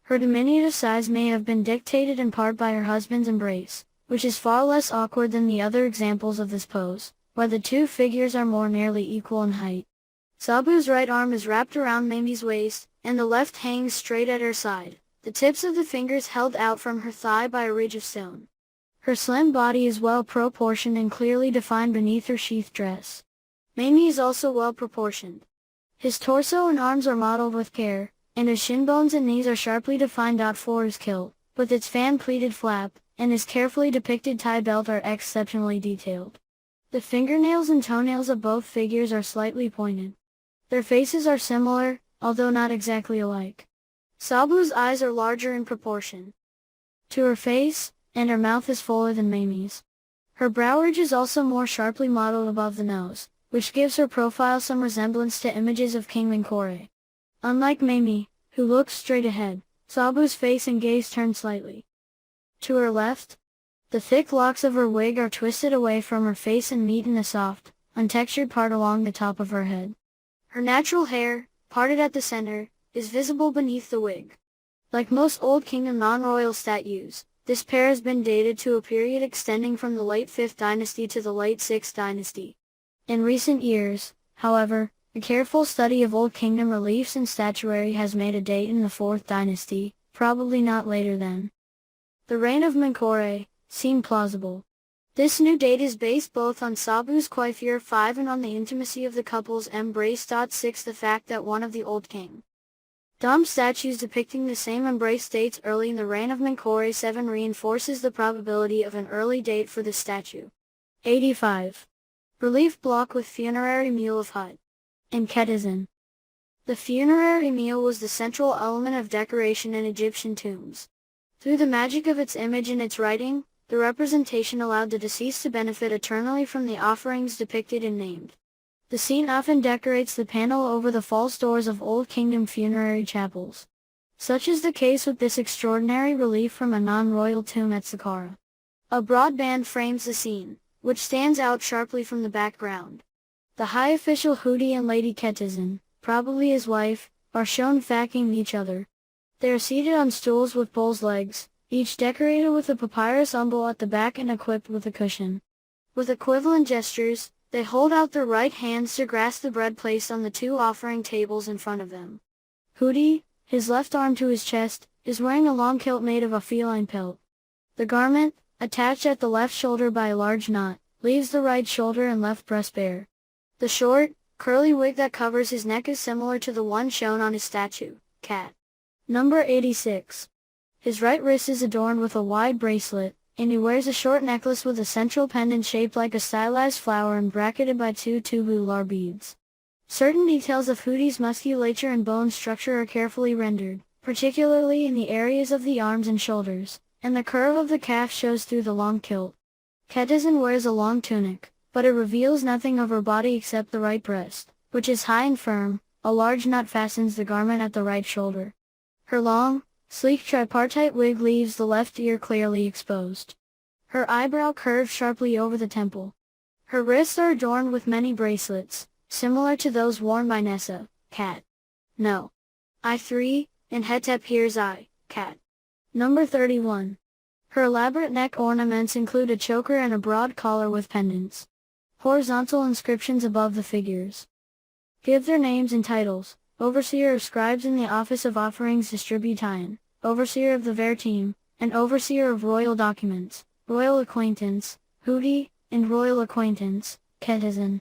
Her diminutive size may have been dictated in part by her husband's embrace, which is far less awkward than the other examples of this pose, where the 2 figures are more nearly equal in height. Sabu's right arm is wrapped around Mamie's waist, and the left hangs straight at her side, the tips of the fingers held out from her thigh by a ridge of stone. Her slim body is well proportioned and clearly defined beneath her sheath dress. Mamie is also well proportioned. His torso and arms are modeled with care, and his shin bones and knees are sharply defined. 4. His kilt, with its fan-pleated flap, and his carefully depicted tie belt are exceptionally detailed. The fingernails and toenails of both figures are slightly pointed. Their faces are similar, although not exactly alike. Sabu's eyes are larger in proportion to her face, and her mouth is fuller than Mamie's. Her brow ridge is also more sharply modeled above the nose, which gives her profile some resemblance to images of King Menkore. Unlike Mamie, who looks straight ahead, Sabu's face and gaze turn slightly to her left. The thick locks of her wig are twisted away from her face and meet in a soft, untextured part along the top of her head. Her natural hair, parted at the center, is visible beneath the wig. Like most Old Kingdom non-royal statues, this pair has been dated to a period extending from the late 5th dynasty to the late 6th dynasty. In recent years, however, a careful study of Old Kingdom reliefs and statuary has made a date in the 4th dynasty, probably not later than the reign of Menkore, seem plausible. This new date is based both on Sabu's coiffure 5 and on the intimacy of the couple's embrace. 6. The fact that one of the Old King Dom statues depicting the same embrace dates early in the reign of Menkore 7 reinforces the probability of an early date for this statue. 85. Relief block with funerary meal of Hut and Ketizin. The funerary meal was the central element of decoration in Egyptian tombs. Through the magic of its image and its writing, the representation allowed the deceased to benefit eternally from the offerings depicted and named. The scene often decorates the panel over the false doors of Old Kingdom funerary chapels. Such is the case with this extraordinary relief from a non-royal tomb at Saqqara. A broad band frames the scene, which stands out sharply from the background. The high official Hudi and Lady Ketizin, probably his wife, are shown facing each other. They are seated on stools with bull's legs, each decorated with a papyrus umbel at the back and equipped with a cushion. With equivalent gestures, they hold out their right hands to grasp the bread placed on the 2 offering tables in front of them. Hudi, his left arm to his chest, is wearing a long kilt made of a feline pelt. The garment, attached at the left shoulder by a large knot, leaves the right shoulder and left breast bare. The short, curly wig that covers his neck is similar to the one shown on his statue, Cat. Number 86. His right wrist is adorned with a wide bracelet, and he wears a short necklace with a central pendant shaped like a stylized flower and bracketed by 2 tubular beads. Certain details of Hudi's musculature and bone structure are carefully rendered, particularly in the areas of the arms and shoulders, and the curve of the calf shows through the long kilt. Ketizin wears a long tunic, but it reveals nothing of her body except the right breast, which is high and firm, A large knot fastens the garment at the right shoulder. Her long, sleek tripartite wig leaves the left ear clearly exposed. Her eyebrow curves sharply over the temple. Her wrists are adorned with many bracelets, similar to those worn by Nessa, cat. No. I3, and Hetep here's I, cat. Number 31. Her elaborate neck ornaments include a choker and a broad collar with pendants. Horizontal inscriptions above the figures give their names and titles: Overseer of Scribes in the Office of Offerings Distribution, Overseer of the Ver Team, and Overseer of Royal Documents, Royal Acquaintance, Hootie, and Royal Acquaintance, Ketizen.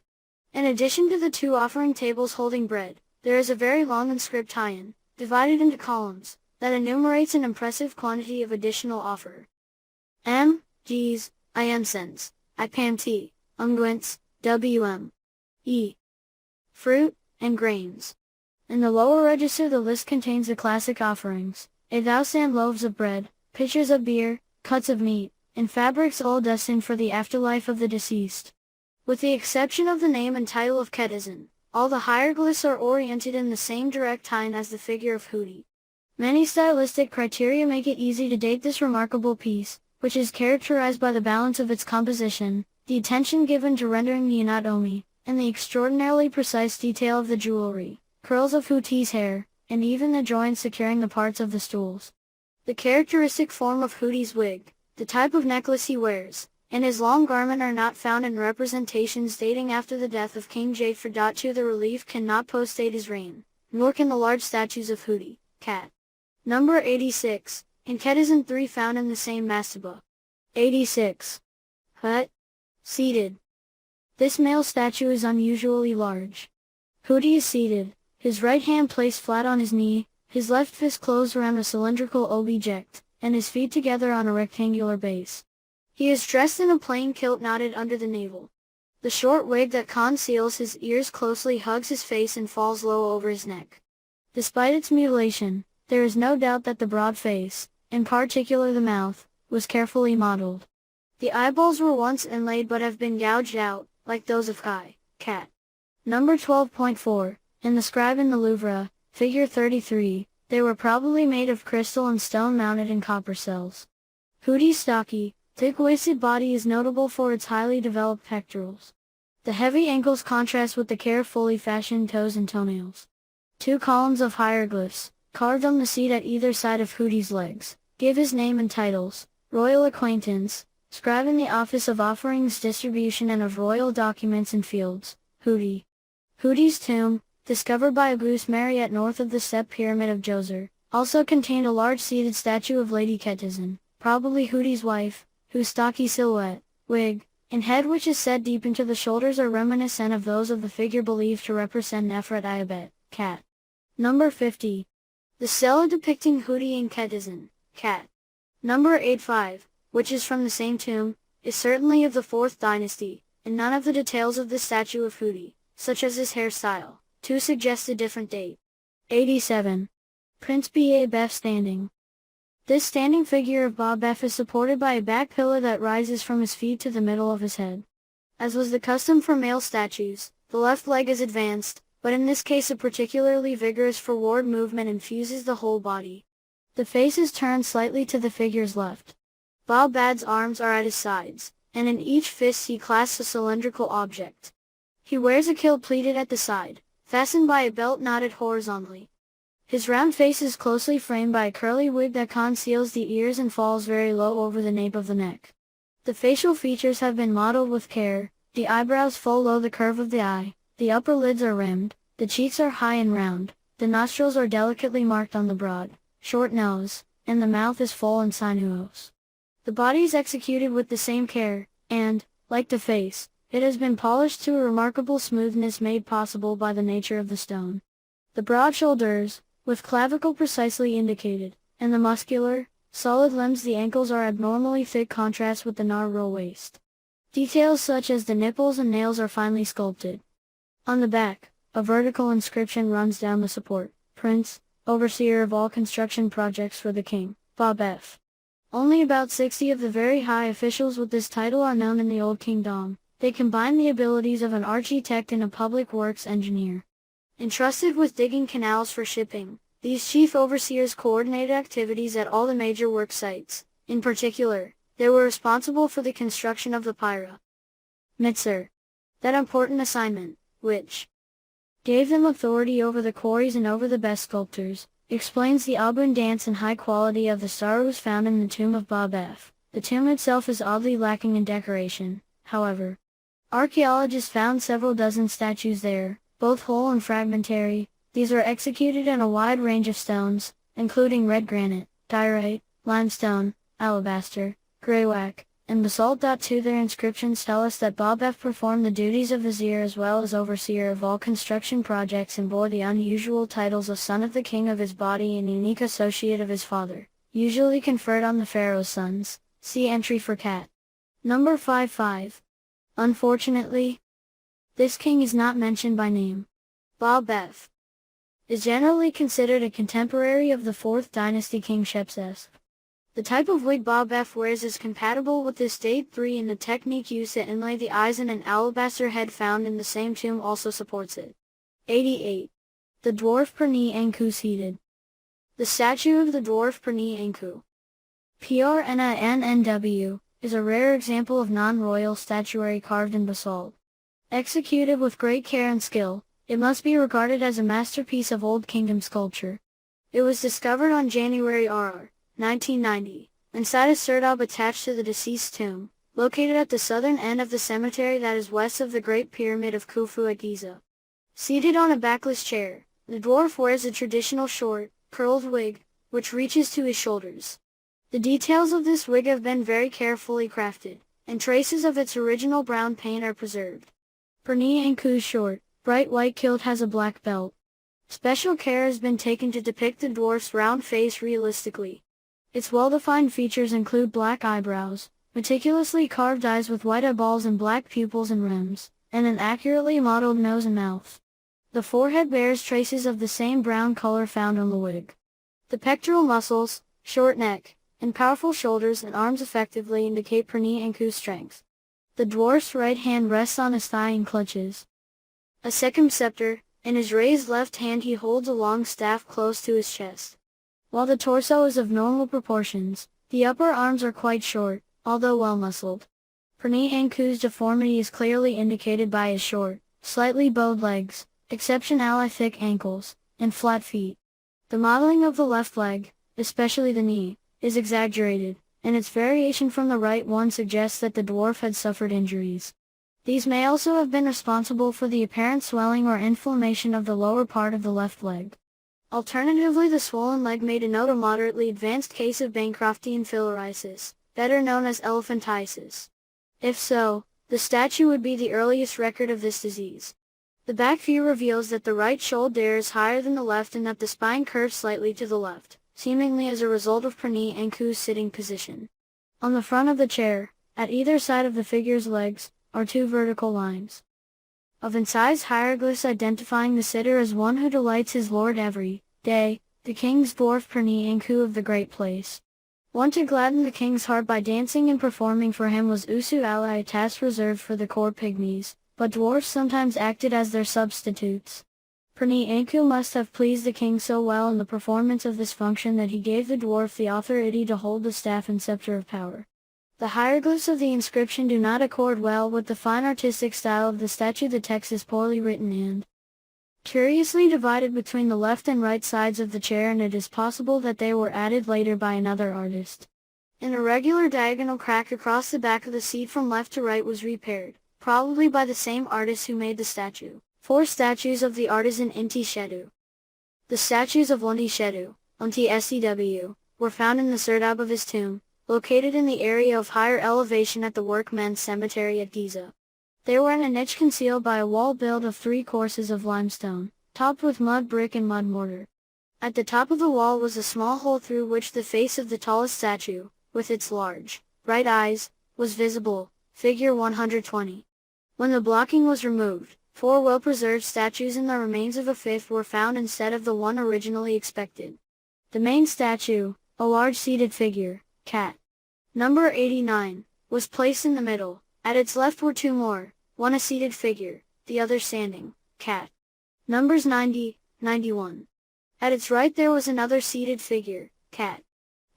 In addition to the two offering tables holding bread, there is a very long inscription, divided into columns, that enumerates an impressive quantity of additional offer. M. G's, I cents, IPMT, unguents, WM. E. Fruit, and grains. In the lower register the list contains the classic offerings: 1,000 loaves of bread, pitchers of beer, cuts of meat, and fabrics all destined for the afterlife of the deceased. With the exception of the name and title of Ketizen, all the hieroglyphs are oriented in the same direct line as the figure of Hootie. Many stylistic criteria make it easy to date this remarkable piece, which is characterized by the balance of its composition, the attention given to rendering the anatomy, and the extraordinarily precise detail of the jewelry, curls of Hootie's hair, and even the joints securing the parts of the stools. The characteristic form of Hootie's wig, the type of necklace he wears, and his long garment are not found in representations dating after the death of King Japhar. The relief cannot postdate his reign, nor can the large statues of Hootie, cat. Number 86, and Ketizen 3 found in the same mastaba. 86. Hut. Seated. This male statue is unusually large. Hootie is seated, his right hand placed flat on his knee, his left fist closed around a cylindrical object, and his feet together on a rectangular base. He is dressed in a plain kilt knotted under the navel. The short wig that conceals his ears closely hugs his face and falls low over his neck. Despite its mutilation, there is no doubt that the broad face, in particular the mouth, was carefully modeled. The eyeballs were once inlaid but have been gouged out, like those of Kai, cat. Number 12.4, in the scribe in the Louvre, figure 33, they were probably made of crystal and stone mounted in copper cells. Hootie's stocky, thick-waisted body is notable for its highly developed pectorals. The heavy ankles contrast with the carefully fashioned toes and toenails. Two columns of hieroglyphs, carved on the seat at either side of Hootie's legs, give his name and titles: Royal Acquaintance, Scribe in the Office of Offerings Distribution and of Royal Documents and Fields, Hootie. Hootie's tomb, discovered by Auguste Mariette north of the Great Pyramid of Khufu, also contained a large seated statue of Lady Ketizen, probably Hootie's wife, whose stocky silhouette, wig, and head, which is set deep into the shoulders, are reminiscent of those of the figure believed to represent Nefret Ayabet, cat. Number 50. The stela depicting Hootie and Ketizen, cat. Number 85, which is from the same tomb, is certainly of the 4th dynasty, and none of the details of the statue of Hootie, such as his hairstyle, to suggest a different date. 87. Prince B.A. standing. This standing figure of Ba is supported by a back pillar that rises from his feet to the middle of his head. As was the custom for male statues, the left leg is advanced, but in this case a particularly vigorous forward movement infuses the whole body. The face is turned slightly to the figure's left. Ba-Bad's arms are at his sides, and in each fist he clasps a cylindrical object. He wears a kilt pleated at the side, fastened by a belt knotted horizontally. His round face is closely framed by a curly wig that conceals the ears and falls very low over the nape of the neck. The facial features have been modeled with care: the eyebrows follow the curve of the eye, the upper lids are rimmed, the cheeks are high and round, the nostrils are delicately marked on the broad, short nose, and the mouth is full and sinuous. The body is executed with the same care, and, like the face, it has been polished to a remarkable smoothness made possible by the nature of the stone. The broad shoulders, with clavicle precisely indicated, and the muscular, solid limbs, the ankles, are abnormally thick, contrast with the narrow waist. Details such as the nipples and nails are finely sculpted. On the back, a vertical inscription runs down the support: Prince, Overseer of all construction projects for the King, Bob F. Only about 60 of the very high officials with this title are known in the Old Kingdom. They combine the abilities of an architect and a public works engineer. Entrusted with digging canals for shipping, these chief overseers coordinated activities at all the major work sites. In particular, they were responsible for the construction of the pyramids. That important assignment, which gave them authority over the quarries and over the best sculptors, explains the abundance and high quality of the statues found in the tomb of Bob F. The tomb itself is oddly lacking in decoration, however. Archaeologists found several dozen statues there, both whole and fragmentary. These are executed in a wide range of stones, including red granite, diorite, limestone, alabaster, greywacke, and basalt. Their inscriptions tell us that Bob F. performed the duties of vizier as well as overseer of all construction projects and bore the unusual titles of son of the king of his body and unique associate of his father, usually conferred on the pharaoh's sons. See entry for cat. Number 55. Unfortunately, this king is not mentioned by name. Bob F. is generally considered a contemporary of the 4th dynasty King Shepseskh. The type of wig Bob F. wears is compatible with this date 3 and the technique used to inlay the eyes in an alabaster head found in the same tomb also supports it. 88. The dwarf Perni Enku seated. The statue of the dwarf Perni Enku, Prnannw, is a rare example of non-royal statuary carved in basalt. Executed with great care and skill, it must be regarded as a masterpiece of Old Kingdom sculpture. It was discovered on January 1990, inside a serdab attached to the deceased's tomb, located at the southern end of the cemetery that is west of the Great Pyramid of Khufu at Giza. Seated on a backless chair, the dwarf wears a traditional short, curled wig, which reaches to his shoulders. The details of this wig have been very carefully crafted, and traces of its original brown paint are preserved. Perni Enku's short, bright white kilt has a black belt. Special care has been taken to depict the dwarf's round face realistically. Its well-defined features include black eyebrows, meticulously carved eyes with white eyeballs and black pupils and rims, and an accurately modeled nose and mouth. The forehead bears traces of the same brown color found on the wig. The pectoral muscles, short neck, and powerful shoulders and arms effectively indicate Perni Enku's strength. The dwarf's right hand rests on his thigh and clutches a second scepter. In his raised left hand he holds a long staff close to his chest. While the torso is of normal proportions, the upper arms are quite short, although well-muscled. Perni Enku's deformity is clearly indicated by his short, slightly bowed legs, exceptionally thick ankles, and flat feet. The modeling of the left leg, especially the knee, is exaggerated, and its variation from the right one suggests that the dwarf had suffered injuries. These may also have been responsible for the apparent swelling or inflammation of the lower part of the left leg. Alternatively, the swollen leg may denote a moderately advanced case of Bancroftian filariasis, better known as elephantiasis. If so, the statue would be the earliest record of this disease. The back view reveals that the right shoulder is higher than the left and that the spine curves slightly to the left, seemingly as a result of Perni Enku's sitting position. On the front of the chair, at either side of the figure's legs, are two vertical lines of incised hieroglyphs identifying the sitter as one who delights his lord every day, the king's dwarf Perni Enku of the Great Place. One to gladden the king's heart by dancing and performing for him was Usu Ali, a task reserved for the core pygmies, but dwarfs sometimes acted as their substitutes. Perni Enku must have pleased the king so well in the performance of this function that he gave the dwarf the authority to hold the staff and scepter of power. The hieroglyphs of the inscription do not accord well with the fine artistic style of the statue. The text is poorly written and curiously divided between the left and right sides of the chair, and it is possible that they were added later by another artist. An irregular diagonal crack across the back of the seat from left to right was repaired, probably by the same artist who made the statue. 4 statues of the artisan Inti Shedu. The statues of Lunti Shedu, Unti Sew, were found in the serdab of his tomb, located in the area of higher elevation at the workmen's cemetery at Giza. They were in a niche concealed by a wall built of 3 courses of limestone, topped with mud brick and mud mortar. At the top of the wall was a small hole through which the face of the tallest statue, with its large, bright eyes, was visible, figure 120. When the blocking was removed, 4 well-preserved statues and the remains of a 5th were found instead of the one originally expected. The main statue, a large seated figure, cat. Number 89, was placed in the middle. At its left were 2 more, one a seated figure, the other standing, cat. Numbers 90, 91. At its right there was another seated figure, cat.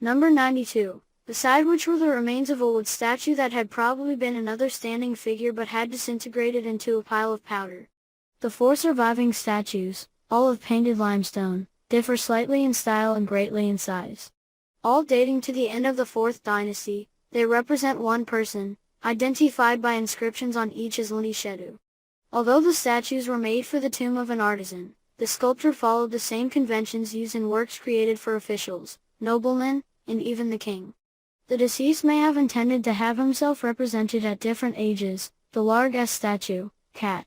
Number 92, beside which were the remains of a wood statue that had probably been another standing figure but had disintegrated into a pile of powder. The four surviving statues, all of painted limestone, differ slightly in style and greatly in size. All dating to the end of the 4th dynasty, they represent one person, identified by inscriptions on each as Shedu. Although the statues were made for the tomb of an artisan, the sculptor followed the same conventions used in works created for officials, noblemen, and even the king. The deceased may have intended to have himself represented at different ages. The large S statue, cat.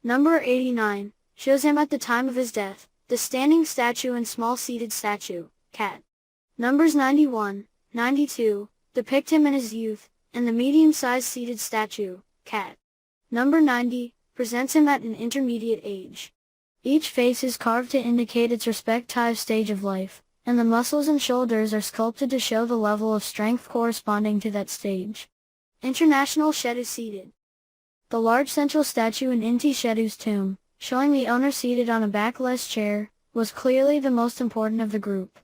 Number 89, shows him at the time of his death, the standing statue and small seated statue, cat. Numbers 91, 92, depict him in his youth, and the medium-sized seated statue, cat. Number 90, presents him at an intermediate age. Each face is carved to indicate its respective stage of life, and the muscles and shoulders are sculpted to show the level of strength corresponding to that stage. International Shedu seated. The large central statue in Inti Shedu's tomb, showing the owner seated on a backless chair, was clearly the most important of the group.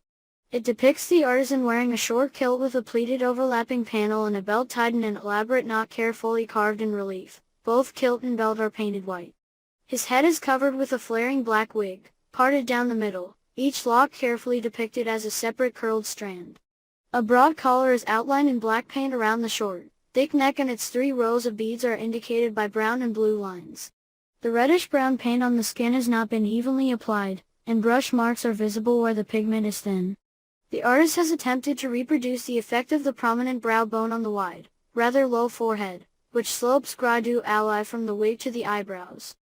It depicts the artisan wearing a short kilt with a pleated overlapping panel and a belt tied in an elaborate knot carefully carved in relief. Both kilt and belt are painted white. His head is covered with a flaring black wig, parted down the middle, each lock carefully depicted as a separate curled strand. A broad collar is outlined in black paint around the short, thick neck, and its 3 rows of beads are indicated by brown and blue lines. The reddish-brown paint on the skin has not been evenly applied, and brush marks are visible where the pigment is thin. The artist has attempted to reproduce the effect of the prominent brow bone on the wide, rather low forehead, which slopes gradually from the wig to the eyebrows.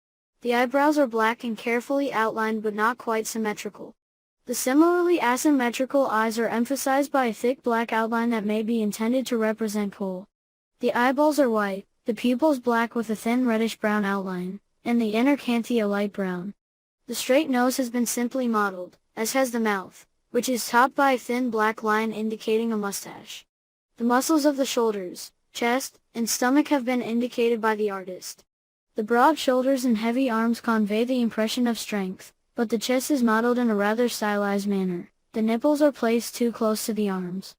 The eyebrows are black and carefully outlined but not quite symmetrical. The similarly asymmetrical eyes are emphasized by a thick black outline that may be intended to represent kohl. The eyeballs are white, the pupils black with a thin reddish-brown outline, and the inner canthi a light brown. The straight nose has been simply modeled, as has the mouth, which is topped by a thin black line indicating a mustache. The muscles of the shoulders, chest, and stomach have been indicated by the artist. The broad shoulders and heavy arms convey the impression of strength, but the chest is modeled in a rather stylized manner. The nipples are placed too close to the arms,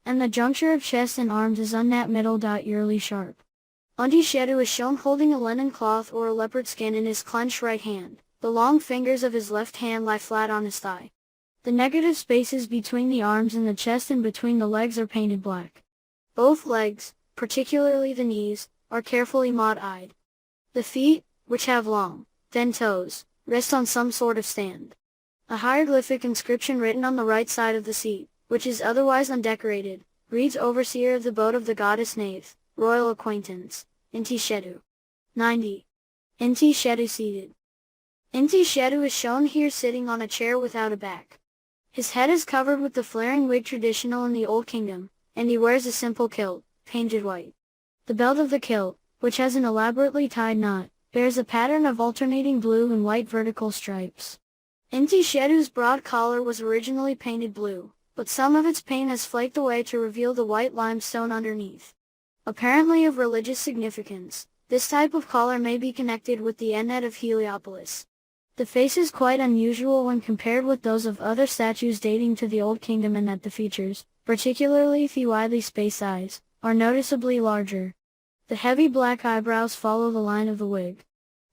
and the juncture of chest and arms is on that middle dot yearly sharp. Unti Shedu is shown holding a linen cloth or a leopard skin in his clenched right hand. The long fingers of his left hand lie flat on his thigh. The negative spaces between the arms and the chest and between the legs are painted black. Both legs, particularly the knees, are carefully mud-eyed. The feet, which have long, thin toes, rest on some sort of stand. A hieroglyphic inscription written on the right side of the seat, which is otherwise undecorated, reads Overseer of the boat of the goddess Nath, Royal Acquaintance, Inti Shedu. 90. Inti Shedu seated. Inti Shedu is shown here sitting on a chair without a back. His head is covered with the flaring wig traditional in the Old Kingdom, and he wears a simple kilt, painted white. The belt of the kilt, which has an elaborately tied knot, bears a pattern of alternating blue and white vertical stripes. Inti Shedu's broad collar was originally painted blue, but some of its paint has flaked away to reveal the white limestone underneath. Apparently of religious significance, this type of collar may be connected with the Ennet of Heliopolis. The face is quite unusual when compared with those of other statues dating to the Old Kingdom in that the features, particularly the widely spaced eyes, are noticeably larger. The heavy black eyebrows follow the line of the wig.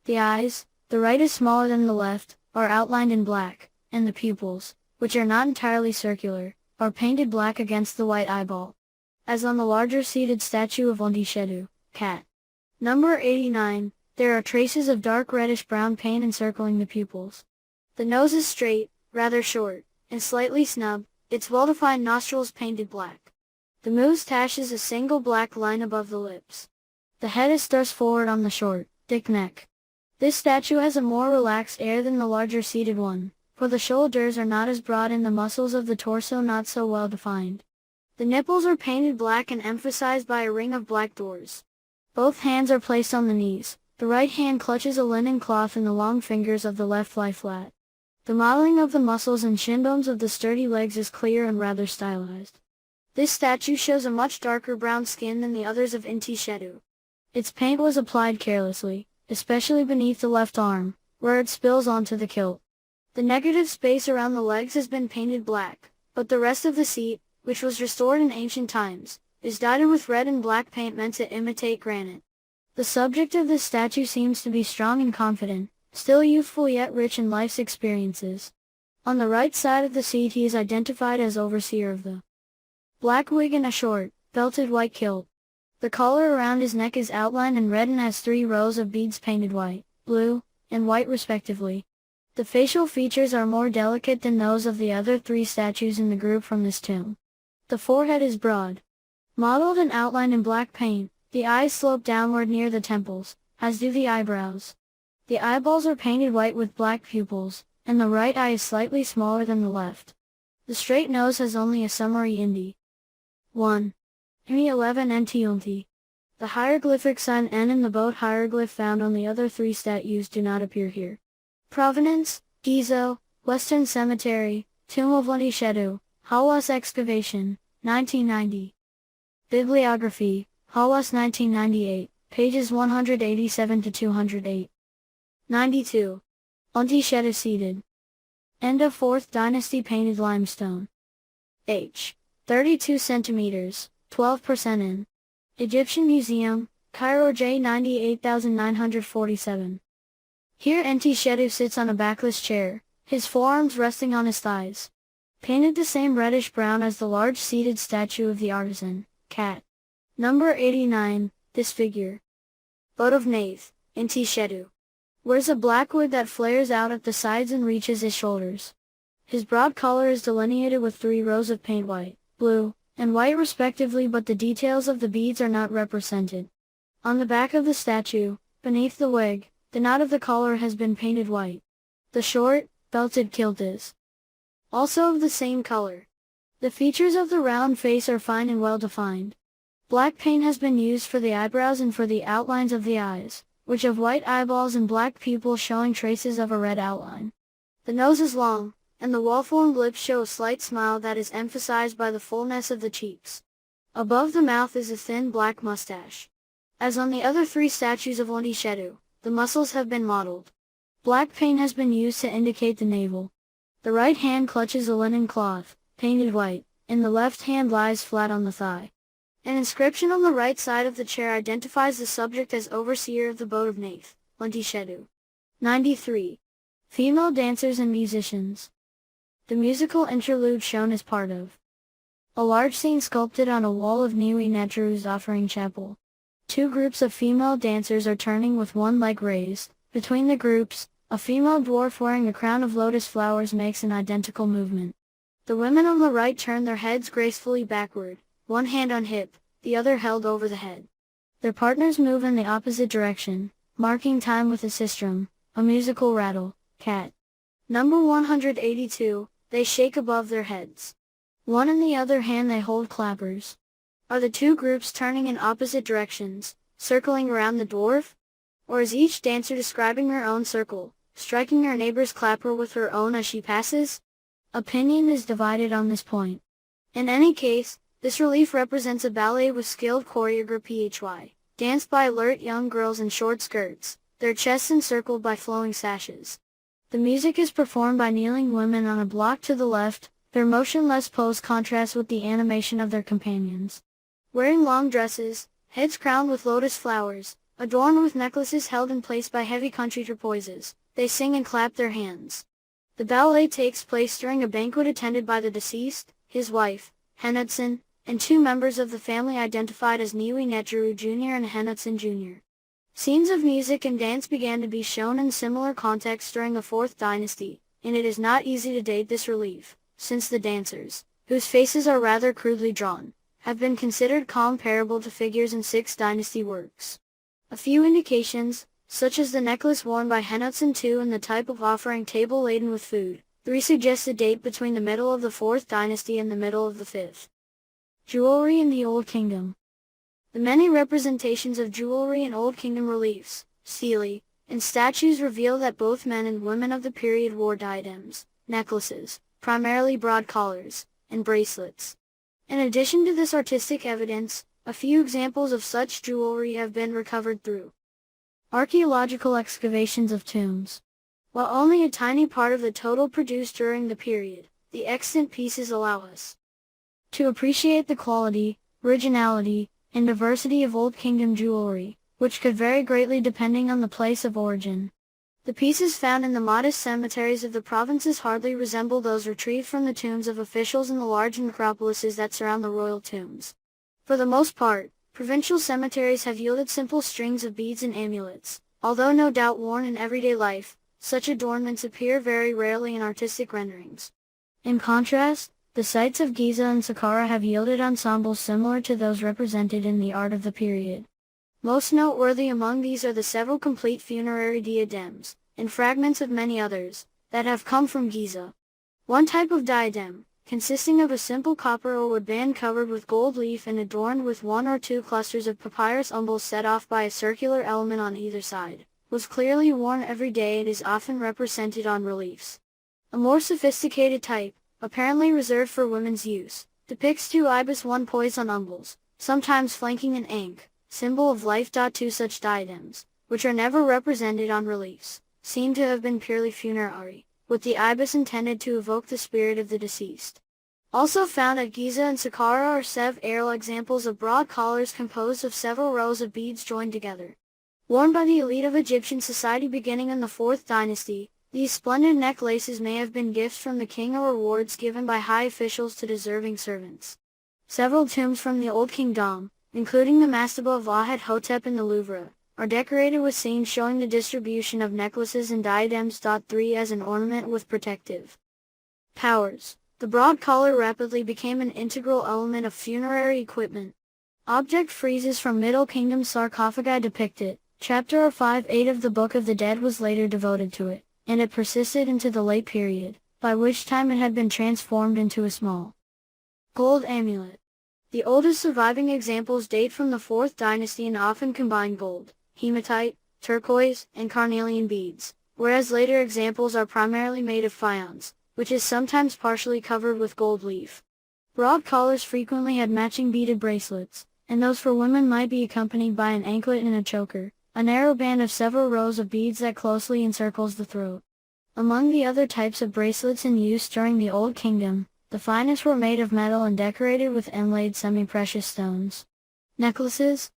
The eyes, the right is smaller than the left, are outlined in black, and the pupils, which are not entirely circular, are painted black against the white eyeball. As on the larger seated statue of Inti Shedu, cat. Number 89. There are traces of dark reddish-brown paint encircling the pupils. The nose is straight, rather short, and slightly snub, its well-defined nostrils painted black. The moustache is a single black line above the lips. The head is thrust forward on the short, thick neck. This statue has a more relaxed air than the larger seated one, for the shoulders are not as broad and the muscles of the torso not so well defined. The nipples are painted black and emphasized by a ring of black doors. Both hands are placed on the knees. The right hand clutches a linen cloth and the long fingers of the left lie flat. The modeling of the muscles and shin bones of the sturdy legs is clear and rather stylized. This statue shows a much darker brown skin than the others of Inti Shedu. Its paint was applied carelessly, especially beneath the left arm, where it spills onto the kilt. The negative space around the legs has been painted black, but the rest of the seat, which was restored in ancient times, is dyed with red and black paint meant to imitate granite. The subject of this statue seems to be strong and confident, still youthful yet rich in life's experiences. On the right side of the seat he is identified as overseer of the black wig and a short, belted white kilt. The collar around his neck is outlined in red and has 3 rows of beads painted white, blue, and white respectively. The facial features are more delicate than those of the other 3 statues in the group from this tomb. The forehead is broad, modeled and outlined in black paint. The eyes slope downward near the temples, as do the eyebrows. The eyeballs are painted white with black pupils, and the right eye is slightly smaller than the left. The straight nose has only a summary indi. 1. Imi 11 NT. The hieroglyphic sign N and the boat hieroglyph found on the other 3 statues do not appear here. Provenance: Giza, Western Cemetery, Tomb of Shedu, Hawass excavation, 1990. Bibliography: Hawass 1998, pages 187 to 208. 92. Shedu seated. End of 4th dynasty painted limestone. H. 32 centimeters, 12% in. Egyptian Museum, Cairo J 98947. Here Shedu sits on a backless chair, his forearms resting on his thighs. Painted the same reddish-brown as the large seated statue of the artisan, cat. Number 89, this figure. Boat of Nath, Shedu. Wears a black wig that flares out at the sides and reaches his shoulders. His broad collar is delineated with 3 rows of paint white, blue, and white respectively, but the details of the beads are not represented. On the back of the statue, beneath the wig, the knot of the collar has been painted white. The short, belted kilt is also of the same color. The features of the round face are fine and well defined. Black paint has been used for the eyebrows and for the outlines of the eyes, which have white eyeballs and black pupils showing traces of a red outline. The nose is long, and the well-formed lips show a slight smile that is emphasized by the fullness of the cheeks. Above the mouth is a thin black mustache. As on the other 3 statues of Shedu, the muscles have been modeled. Black paint has been used to indicate the navel. The right hand clutches a linen cloth, painted white, and the left hand lies flat on the thigh. An inscription on the right side of the chair identifies the subject as overseer of the boat of Nath, Shedu. 93. Female dancers and musicians. The musical interlude shown is part of a large scene sculpted on a wall of Niue Netru's offering chapel. 2 groups of female dancers are turning with one leg raised. Between the groups, a female dwarf wearing a crown of lotus flowers makes an identical movement. The women on the right turn their heads gracefully backward, one hand on hip, the other held over the head. Their partners move in the opposite direction, marking time with a sistrum, a musical rattle, cat. Number 182, they shake above their heads. One in the other hand they hold clappers. Are the 2 groups turning in opposite directions, circling around the dwarf? Or is each dancer describing her own circle, striking her neighbor's clapper with her own as she passes? Opinion is divided on this point. In any case, this relief represents a ballet with skilled choreography, danced by alert young girls in short skirts, their chests encircled by flowing sashes. The music is performed by kneeling women on a block to the left. Their motionless pose contrasts with the animation of their companions. Wearing long dresses, heads crowned with lotus flowers, adorned with necklaces held in place by heavy country turquoises, they sing and clap their hands. The ballet takes place during a banquet attended by the deceased, his wife, Henutson, and 2 members of the family identified as Niue Netru Jr. and Henutson Jr. Scenes of music and dance began to be shown in similar contexts during the 4th dynasty, and it is not easy to date this relief, since the dancers, whose faces are rather crudely drawn, have been considered comparable to figures in 6th dynasty works. A few indications, such as the necklace worn by Henutson II and the type of offering table laden with food, 3 suggest a date between the middle of the 4th dynasty and the middle of the 5th. Jewelry in the Old Kingdom. The many representations of jewelry in Old Kingdom reliefs, stelae, and statues reveal that both men and women of the period wore diadems, necklaces, primarily broad collars, and bracelets. In addition to this artistic evidence, a few examples of such jewelry have been recovered through archaeological excavations of tombs. While only a tiny part of the total produced during the period, the extant pieces allow us to appreciate the quality, originality, and diversity of Old Kingdom jewelry, which could vary greatly depending on the place of origin. The pieces found in the modest cemeteries of the provinces hardly resemble those retrieved from the tombs of officials in the large necropolises that surround the royal tombs. For the most part, provincial cemeteries have yielded simple strings of beads and amulets. Although no doubt worn in everyday life, such adornments appear very rarely in artistic renderings. In contrast, the sites of Giza and Saqqara have yielded ensembles similar to those represented in the art of the period. Most noteworthy among these are the several complete funerary diadems, and fragments of many others, that have come from Giza. One type of diadem, consisting of a simple copper or wood band covered with gold leaf and adorned with one or two clusters of papyrus umbels set off by a circular element on either side, was clearly worn every day and is often represented on reliefs. A more sophisticated type, apparently reserved for women's use, depicts two ibis one poised on umbels, sometimes flanking an ankh, symbol of life. Two such diadems, which are never represented on reliefs, seem to have been purely funerary, with the ibis intended to evoke the spirit of the deceased. Also found at Giza and Saqqara are several examples of broad collars composed of several rows of beads joined together. Worn by the elite of Egyptian society beginning in the 4th dynasty, these splendid necklaces may have been gifts from the king or rewards given by high officials to deserving servants. Several tombs from the Old Kingdom, including the mastaba of Ahed-hotep in the Louvre, are decorated with scenes showing the distribution of necklaces and diadems. 3 As an ornament with protective powers, the broad collar rapidly became an integral element of funerary equipment. Object friezes from Middle Kingdom sarcophagi depict it. Chapter 5-8 of the Book of the Dead was later devoted to it, and it persisted into the late period, by which time it had been transformed into a small gold amulet. The oldest surviving examples date from the 4th dynasty and often combine gold, hematite, turquoise, and carnelian beads, whereas later examples are primarily made of faience, which is sometimes partially covered with gold leaf. Broad collars frequently had matching beaded bracelets, and those for women might be accompanied by an anklet and a choker, a narrow band of several rows of beads that closely encircles the throat. Among the other types of bracelets in use during the Old Kingdom, the finest were made of metal and decorated with inlaid semi-precious stones. Necklaces.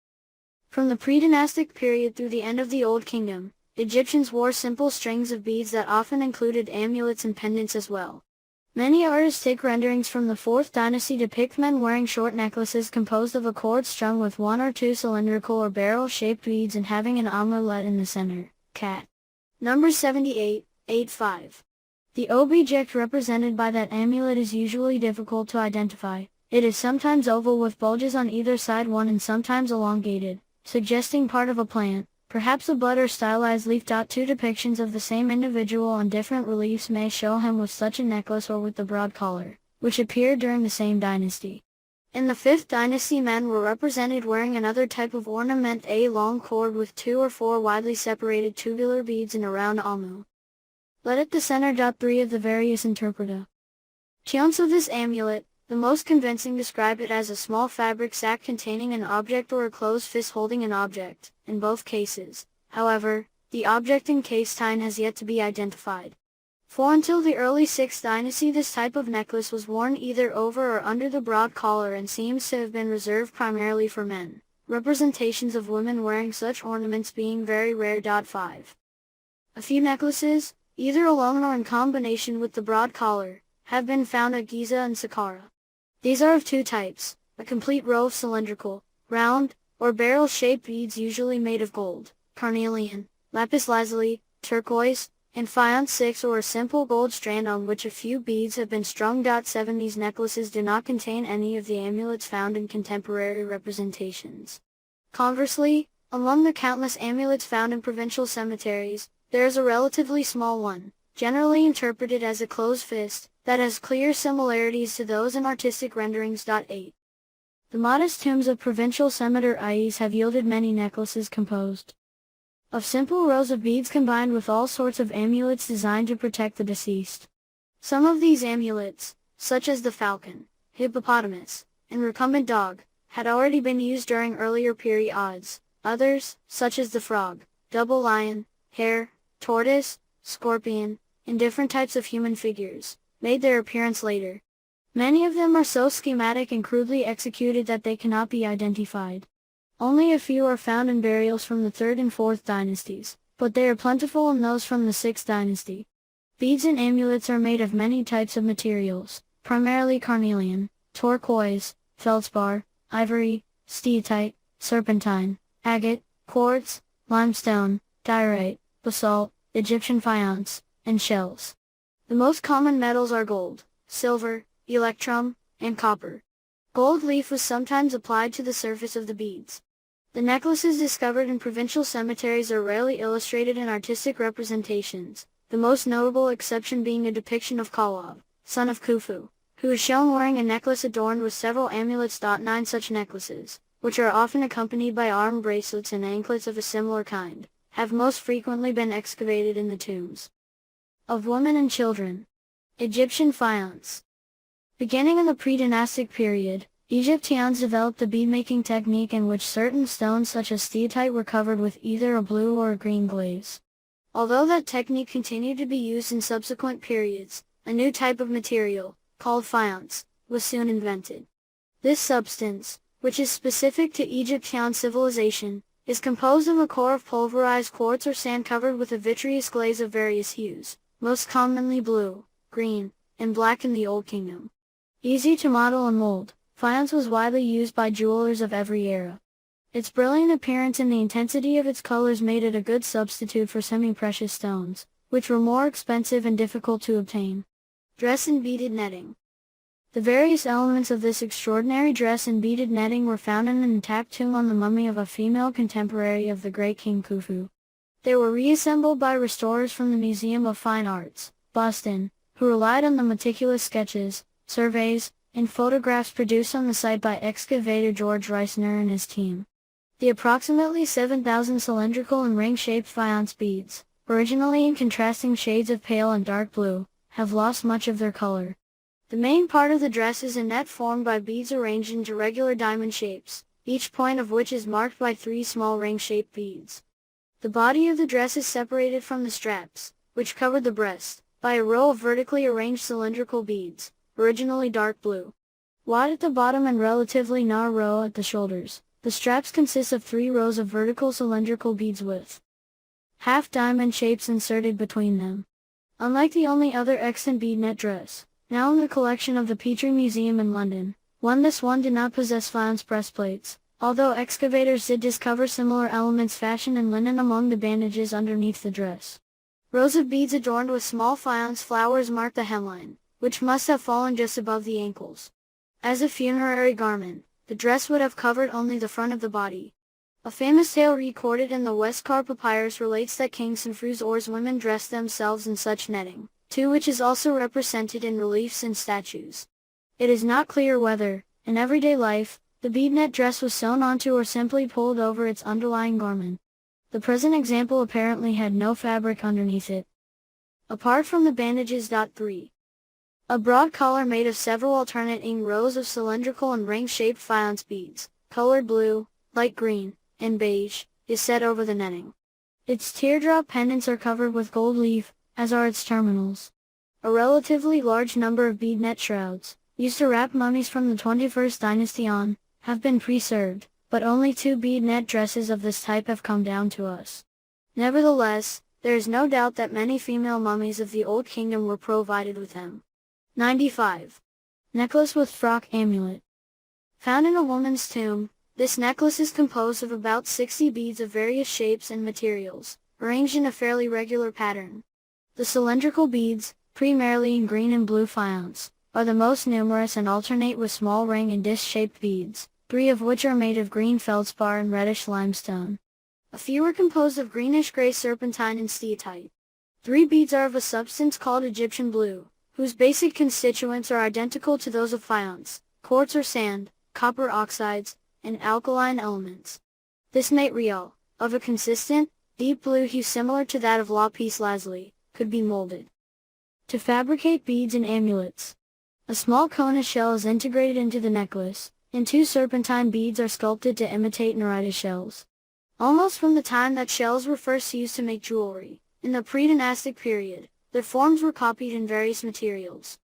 From the pre-dynastic period through the end of the Old Kingdom, Egyptians wore simple strings of beads that often included amulets and pendants as well. Many artistic renderings from the 4th dynasty depict men wearing short necklaces composed of a cord strung with one or two cylindrical or barrel-shaped beads and having an amulet in the center. Cat. Number 78, 8-5. The object represented by that amulet is usually difficult to identify. It is sometimes oval with bulges on either side one and sometimes elongated, suggesting part of a plant, perhaps a bud or stylized leaf. Two depictions of the same individual on different reliefs may show him with such a necklace or with the broad collar, which appeared during the same dynasty. In the 5th dynasty, men were represented wearing another type of ornament, a long cord with 2 or 4 widely separated tubular beads in a round almu. Let it the center. 3 of the various interpretations of this amulet. The most convincing describe it as a small fabric sack containing an object or a closed fist holding an object. In both cases, however, the object encased has yet to be identified. For until the early 6th dynasty this type of necklace was worn either over or under the broad collar and seems to have been reserved primarily for men, representations of women wearing such ornaments being very rare. 5. A few necklaces, either alone or in combination with the broad collar, have been found at Giza and Saqqara. These are of two types, a complete row of cylindrical, round, or barrel-shaped beads usually made of gold, carnelian, lapis lazuli, turquoise, and faience 6 or a simple gold strand on which a few beads have been strung. 7 These necklaces do not contain any of the amulets found in contemporary representations. Conversely, among the countless amulets found in provincial cemeteries, there is a relatively small one, generally interpreted as a closed fist, that has clear similarities to those in artistic renderings. 8. The modest tombs of provincial cemeteries have yielded many necklaces composed of simple rows of beads combined with all sorts of amulets designed to protect the deceased. Some of these amulets, such as the falcon, hippopotamus, and recumbent dog, had already been used during earlier periods. Others, such as the frog, double lion, hare, tortoise, scorpion, and different types of human figures, made their appearance later. Many of them are so schematic and crudely executed that they cannot be identified. Only a few are found in burials from the 3rd and 4th dynasties, but they are plentiful in those from the 6th dynasty. Beads and amulets are made of many types of materials, primarily carnelian, turquoise, feldspar, ivory, steatite, serpentine, agate, quartz, limestone, diorite, basalt, Egyptian faience, and shells. The most common metals are gold, silver, electrum, and copper. Gold leaf was sometimes applied to the surface of the beads. The necklaces discovered in provincial cemeteries are rarely illustrated in artistic representations, the most notable exception being a depiction of Khalab, son of Khufu, who is shown wearing a necklace adorned with several amulets. 9 Such necklaces, which are often accompanied by arm bracelets and anklets of a similar kind, have most frequently been excavated in the tombs of women and children. Egyptian faience. Beginning in the pre-dynastic period, Egyptians developed the bead-making technique in which certain stones such as steatite were covered with either a blue or a green glaze. Although that technique continued to be used in subsequent periods, a new type of material, called faience, was soon invented. This substance, which is specific to Egyptian civilization, is composed of a core of pulverized quartz or sand covered with a vitreous glaze of various hues, most commonly blue, green, and black in the Old Kingdom. Easy to model and mold, faience was widely used by jewelers of every era. Its brilliant appearance and the intensity of its colors made it a good substitute for semi-precious stones, which were more expensive and difficult to obtain. Dress and beaded netting. The various elements of this extraordinary dress and beaded netting were found in an intact tomb on the mummy of a female contemporary of the great King Khufu. They were reassembled by restorers from the Museum of Fine Arts, Boston, who relied on the meticulous sketches, surveys, and photographs produced on the site by excavator George Reisner and his team. The approximately 7,000 cylindrical and ring-shaped faience beads, originally in contrasting shades of pale and dark blue, have lost much of their color. The main part of the dress is a net formed by beads arranged into regular diamond shapes, each point of which is marked by 3 small ring-shaped beads. The body of the dress is separated from the straps, which cover the breast, by a row of vertically arranged cylindrical beads, originally dark blue. Wide at the bottom and relatively narrow at the shoulders, the straps consist of 3 rows of vertical cylindrical beads with half-diamond shapes inserted between them. Unlike the only other extant bead net dress, now in the collection of the Petrie Museum in London, this one did not possess faience breastplates, although excavators did discover similar elements fashioned in linen among the bandages underneath the dress. Rows of beads adorned with small faience flowers mark the hemline, which must have fallen just above the ankles. As a funerary garment, the dress would have covered only the front of the body. A famous tale recorded in the Westcar Papyrus relates that King Senfru's Or's women dressed themselves in such netting, too, which is also represented in reliefs and statues. It is not clear whether, in everyday life, the bead net dress was sewn onto or simply pulled over its underlying garment. The present example apparently had no fabric underneath it. Apart from the bandages. 3. A broad collar made of several alternating rows of cylindrical and ring-shaped faience beads, colored blue, light green, and beige, is set over the netting. Its teardrop pendants are covered with gold leaf, as are its terminals. A relatively large number of bead net shrouds, used to wrap mummies from the 21st dynasty on, have been preserved, but only 2 bead net dresses of this type have come down to us. Nevertheless, there is no doubt that many female mummies of the Old Kingdom were provided with them. 95. Necklace with frock amulet. Found in a woman's tomb, this necklace is composed of about 60 beads of various shapes and materials, arranged in a fairly regular pattern. The cylindrical beads, primarily in green and blue faience, are the most numerous and alternate with small ring and disc-shaped beads, 3 of which are made of green feldspar and reddish limestone. A few are composed of greenish-gray serpentine and steatite. 3 beads are of a substance called Egyptian blue, whose basic constituents are identical to those of faience, quartz or sand, copper oxides, and alkaline elements. This material, of a consistent, deep blue hue similar to that of lapis lazuli, could be molded. To fabricate beads and amulets, a small conus shell is integrated into the necklace, and 2 serpentine beads are sculpted to imitate Nerita shells. Almost from the time that shells were first used to make jewelry, In the pre-dynastic period, their forms were copied in various materials.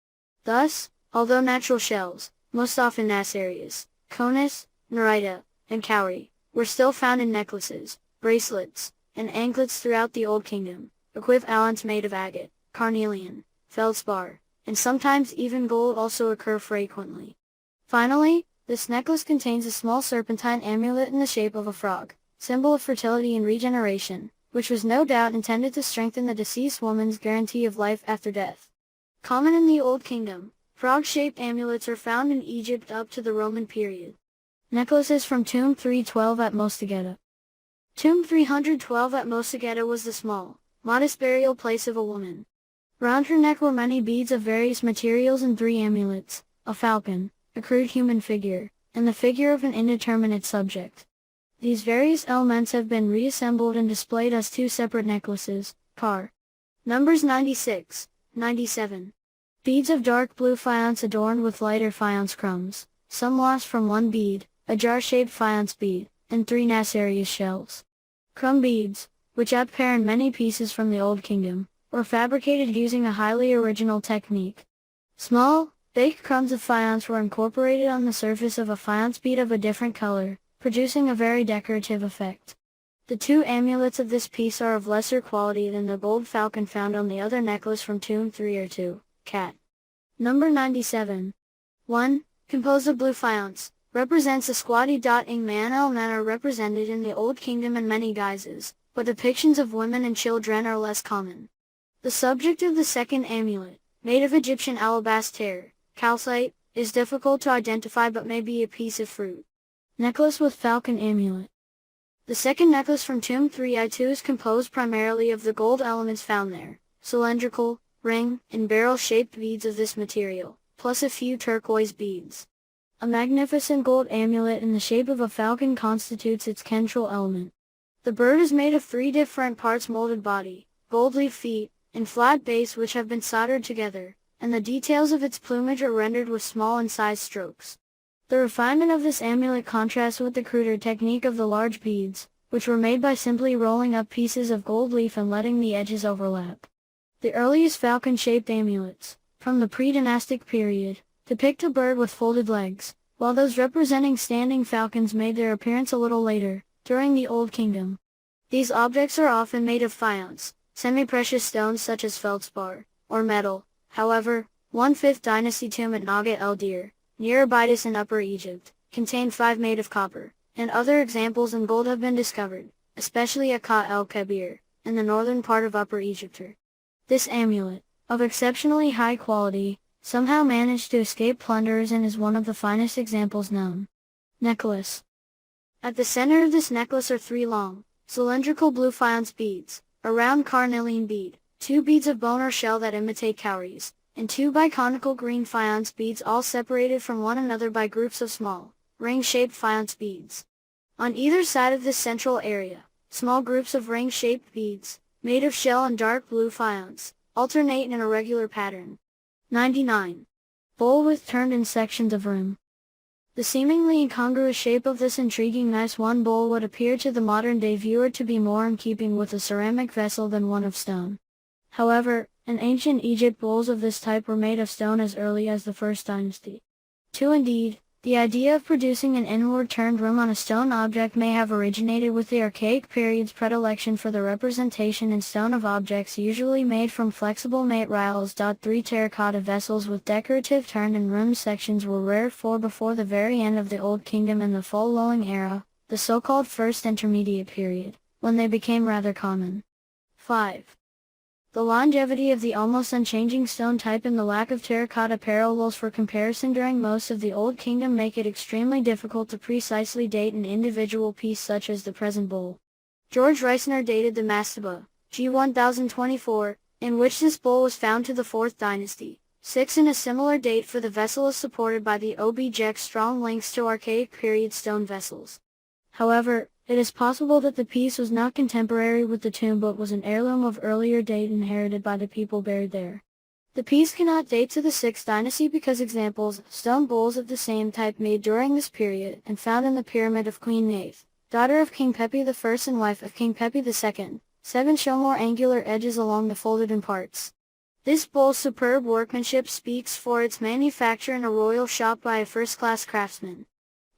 Thus, although natural shells, most often nacerius, conus, nerita, and cowrie, were still found in necklaces, bracelets, and anklets throughout the Old Kingdom, equivalents made of agate, carnelian, feldspar, and sometimes even gold also occur frequently. Finally, this necklace contains a small serpentine amulet in the shape of a frog, symbol of fertility and regeneration, which was no doubt intended to strengthen the deceased woman's guarantee of life after death. Common in the Old Kingdom, frog-shaped amulets are found in Egypt up to the Roman period. Necklaces from Tomb 312 at Mostagatta. Tomb 312 at Mostagatta was the small, modest burial place of a woman. Round her neck were many beads of various materials and 3 amulets, a falcon, a crude human figure, and the figure of an indeterminate subject. These various elements have been reassembled and displayed as 2 separate necklaces, car. Numbers 96, 97. Beads of dark blue faience adorned with lighter faience crumbs, some lost from 1 bead, a jar-shaped faience bead, and 3 nacerius shells. Crumb beads, which appear in many pieces from the Old Kingdom, were fabricated using a highly original technique. Small, baked crumbs of faience were incorporated on the surface of a faience bead of a different color, producing a very decorative effect. The 2 amulets of this piece are of lesser quality than the gold falcon found on the other necklace from Tomb 302, cat. Number 97. 1. Composed of blue faience, represents a squatty dotting man. Men are represented in the Old Kingdom in many guises, but depictions of women and children are less common. The subject of the second amulet, made of Egyptian alabaster, calcite, is difficult to identify but may be a piece of fruit. Necklace with falcon amulet. The second necklace from Tomb 3I2 is composed primarily of the gold elements found there, cylindrical, ring, and barrel-shaped beads of this material, plus a few turquoise beads. A magnificent gold amulet in the shape of a falcon constitutes its central element. The bird is made of 3 different parts: molded body, gold leaf feet, and flat base, which have been soldered together, and the details of its plumage are rendered with small incised strokes. The refinement of this amulet contrasts with the cruder technique of the large beads, which were made by simply rolling up pieces of gold leaf and letting the edges overlap. The earliest falcon-shaped amulets, from the pre-dynastic period, depict a bird with folded legs, while those representing standing falcons made their appearance a little later, during the Old Kingdom. These objects are often made of faience, semi-precious stones such as feldspar, or metal. However, 1/5th dynasty tomb at Naga el-Dir, near Abydos in Upper Egypt, contained 5 made of copper, and other examples in gold have been discovered, especially at Ka el-Kabir, in the northern part of Upper Egypt. This amulet, of exceptionally high quality, somehow managed to escape plunderers and is one of the finest examples known. Necklace. At the center of this necklace are 3 long, cylindrical blue faience beads, a round carnelian bead, 2 beads of bone or shell that imitate cowries, and 2 biconical green faience beads, all separated from one another by groups of small, ring-shaped faience beads. On either side of this central area, small groups of ring-shaped beads, made of shell and dark blue faience, alternate in a regular pattern. 99. Bowl with turned-in sections of rim. The seemingly incongruous shape of this intriguing nice one bowl would appear to the modern-day viewer to be more in keeping with a ceramic vessel than one of stone. However, in ancient Egypt, bowls of this type were made of stone as early as the 1st dynasty. 2. Indeed, the idea of producing an inward-turned rim on a stone object may have originated with the Archaic period's predilection for the representation in stone of objects usually made from flexible materials. 3. Terracotta vessels with decorative turned and rimmed sections were rare before the very end of the Old Kingdom and the following era, the so-called First Intermediate period, when they became rather common. 5. The longevity of the almost unchanging stone type and the lack of terracotta parallels for comparison during most of the Old Kingdom make it extremely difficult to precisely date an individual piece such as the present bowl. George Reisner dated the mastaba, G 1024, in which this bowl was found, to the 4th dynasty. 6. And a similar date for the vessel is supported by the object's strong links to Archaic period stone vessels. However, it is possible that the piece was not contemporary with the tomb but was an heirloom of earlier date inherited by the people buried there. The piece cannot date to the 6th dynasty because examples of stone bowls of the same type made during this period and found in the pyramid of Queen Neith, daughter of King Pepi I and wife of King Pepi II, 7 show more angular edges along the folded-in parts. This bowl's superb workmanship speaks for its manufacture in a royal shop by a first-class craftsman.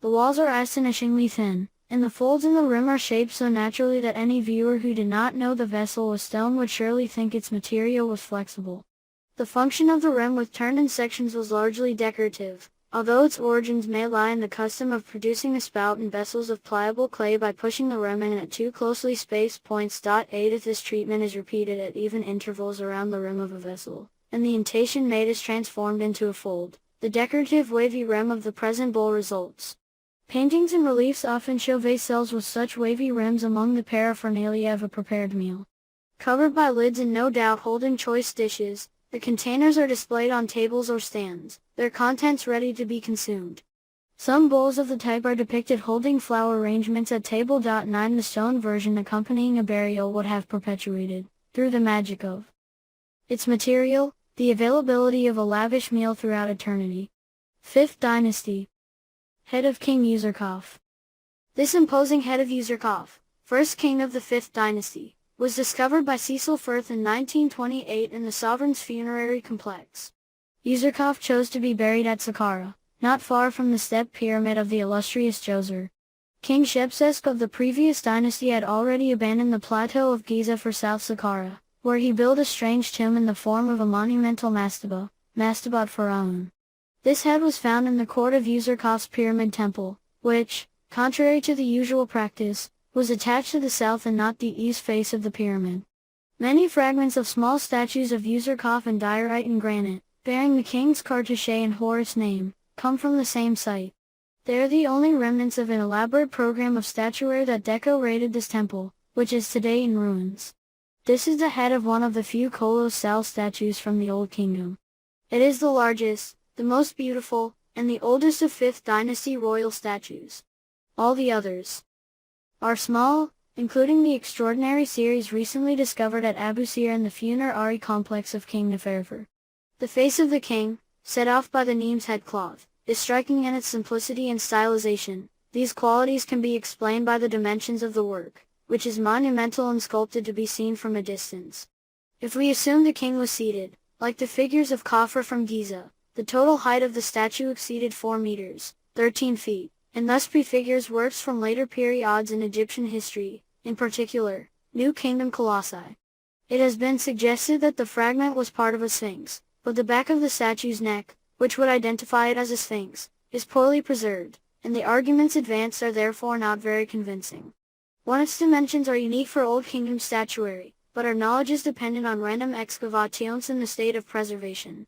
The walls are astonishingly thin, and the folds in the rim are shaped so naturally that any viewer who did not know the vessel was stone would surely think its material was flexible. The function of the rim with turned-in sections was largely decorative, although its origins may lie in the custom of producing a spout in vessels of pliable clay by pushing the rim in at 2 closely spaced points. If this treatment is repeated at even intervals around the rim of a vessel, and the indentation made is transformed into a fold, the decorative wavy rim of the present bowl results. Paintings and reliefs often show vases with such wavy rims among the paraphernalia of a prepared meal. Covered by lids and no doubt holding choice dishes, the containers are displayed on tables or stands, their contents ready to be consumed. Some bowls of the type are depicted holding flower arrangements at table. 9 The stone version accompanying a burial would have perpetuated, through the magic of its material, the availability of a lavish meal throughout eternity. 5th Dynasty. Head of King Userkaf. This imposing head of Userkaf, first king of the 5th Dynasty, was discovered by Cecil Firth in 1928 in the sovereign's funerary complex. Userkaf chose to be buried at Saqqara, not far from the step pyramid of the illustrious Djoser. King Shepsesk of the previous dynasty had already abandoned the plateau of Giza for South Saqqara, where he built a strange tomb in the form of a monumental mastaba pharaoh. This head was found in the court of Userkaf's pyramid temple, which, contrary to the usual practice, was attached to the south and not the east face of the pyramid. Many fragments of small statues of Userkaf in diorite and granite, bearing the king's cartouche and Horus name, come from the same site. They are the only remnants of an elaborate program of statuary that decorated this temple, which is today in ruins. This is the head of one of the few colossal statues from the Old Kingdom. It is the largest, the most beautiful, and the oldest of 5th Dynasty royal statues. All the others are small, including the extraordinary series recently discovered at Abu Sir in the funerary complex of King Neferfer. The face of the king, set off by the Nemes headcloth, is striking in its simplicity and stylization. These qualities can be explained by the dimensions of the work, which is monumental and sculpted to be seen from a distance. If we assume the king was seated, like the figures of Khafra from Giza, the total height of the statue exceeded 4 meters, 13 feet, and thus prefigures works from later periods in Egyptian history, in particular, New Kingdom colossi. It has been suggested that the fragment was part of a sphinx, but the back of the statue's neck, which would identify it as a sphinx, is poorly preserved, and the arguments advanced are therefore not very convincing. Its dimensions are unique for Old Kingdom statuary, but our knowledge is dependent on random excavations in the state of preservation.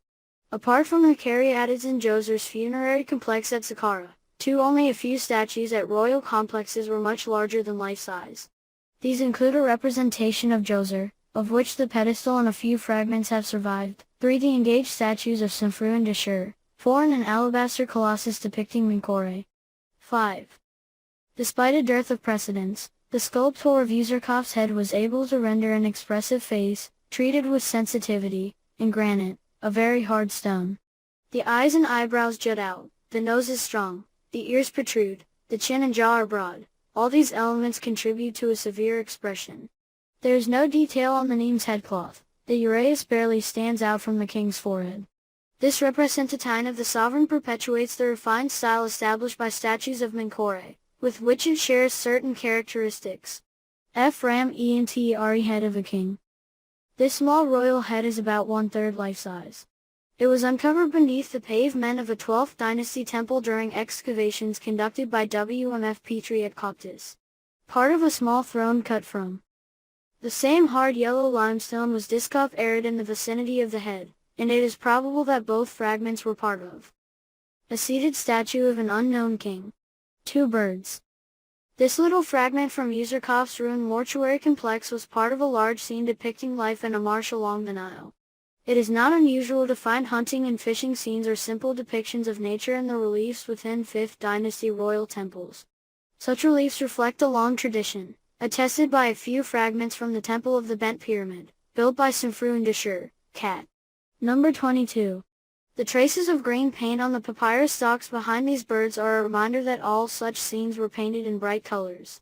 Apart from the caryatids in Djoser's funerary complex at Saqqara, only a few statues at royal complexes were much larger than life-size. These include a representation of Djoser, of which the pedestal and a few fragments have survived, 3 the engaged statues of Sumfru and Dashur, 4 an alabaster colossus depicting Menkaure. 5. Despite a dearth of precedents, the sculptor of Userkaf's head was able to render an expressive face, treated with sensitivity, in granite, a very hard stone. The eyes and eyebrows jut out, the nose is strong, the ears protrude, the chin and jaw are broad. All these elements contribute to a severe expression. There is no detail on the Nemes headcloth. The uraeus barely stands out from the king's forehead. This representation of the sovereign perpetuates the refined style established by statues of Menkaure, with which it shares certain characteristics. Ram Entr head of a king. This small royal head is about 1/3 life-size. It was uncovered beneath the pavement of a 12th dynasty temple during excavations conducted by WMF Petrie at Coptis. Part of a small throne cut from the same hard yellow limestone was discovered arid in the vicinity of the head, and it is probable that both fragments were part of a seated statue of an unknown king. 2 birds. This little fragment from Userkaf's ruined mortuary complex was part of a large scene depicting life in a marsh along the Nile. It is not unusual to find hunting and fishing scenes or simple depictions of nature in the reliefs within 5th Dynasty royal temples. Such reliefs reflect a long tradition, attested by a few fragments from the Temple of the Bent Pyramid, built by Sumfru and Dashur, Cat. Number 22. The traces of green paint on the papyrus stalks behind these birds are a reminder that all such scenes were painted in bright colors.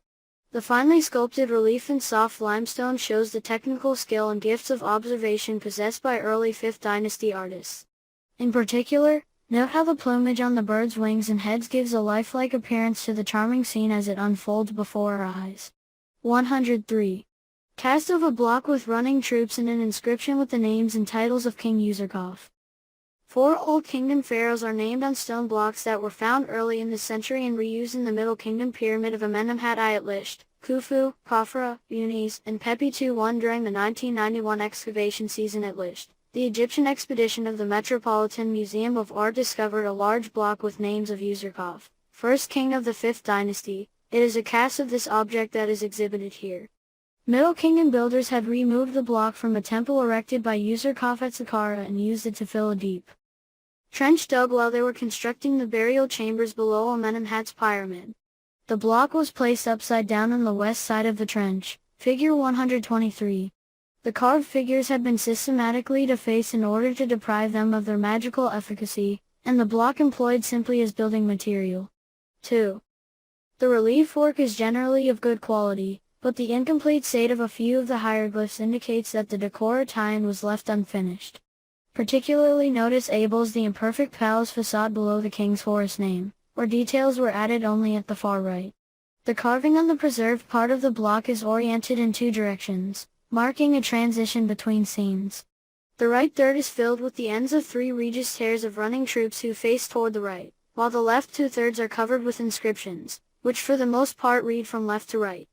The finely sculpted relief in soft limestone shows the technical skill and gifts of observation possessed by early 5th dynasty artists. In particular, note how the plumage on the bird's wings and heads gives a lifelike appearance to the charming scene as it unfolds before our eyes. 103. Cast of a block with running troops and an inscription with the names and titles of King Userkov. 4 Old Kingdom pharaohs are named on stone blocks that were found early in this century and reused in the Middle Kingdom pyramid of Amenemhat I at Lisht, Khufu, Khafra, Unis, and Pepi II during the 1991 excavation season at Lisht. The Egyptian expedition of the Metropolitan Museum of Art discovered a large block with names of Userkov, first king of the 5th dynasty. It is a cast of this object that is exhibited here. Middle Kingdom builders had removed the block from a temple erected by Userkov at Saqqara and used it to fill a deep trench dug while they were constructing the burial chambers below Amenemhat's pyramid. The block was placed upside down on the west side of the trench, figure 123. The carved figures had been systematically defaced in order to deprive them of their magical efficacy, and the block employed simply as building material. 2. The relief work is generally of good quality, but the incomplete state of a few of the hieroglyphs indicates that the decor tie-in was left unfinished. Particularly notice Abel's the imperfect palace facade below the king's forest name, where details were added only at the far right. The carving on the preserved part of the block is oriented in 2 directions, marking a transition between scenes. The right third is filled with the ends of 3 Regis tiers of running troops who face toward the right, while the left 2/3 are covered with inscriptions, which for the most part read from left to right.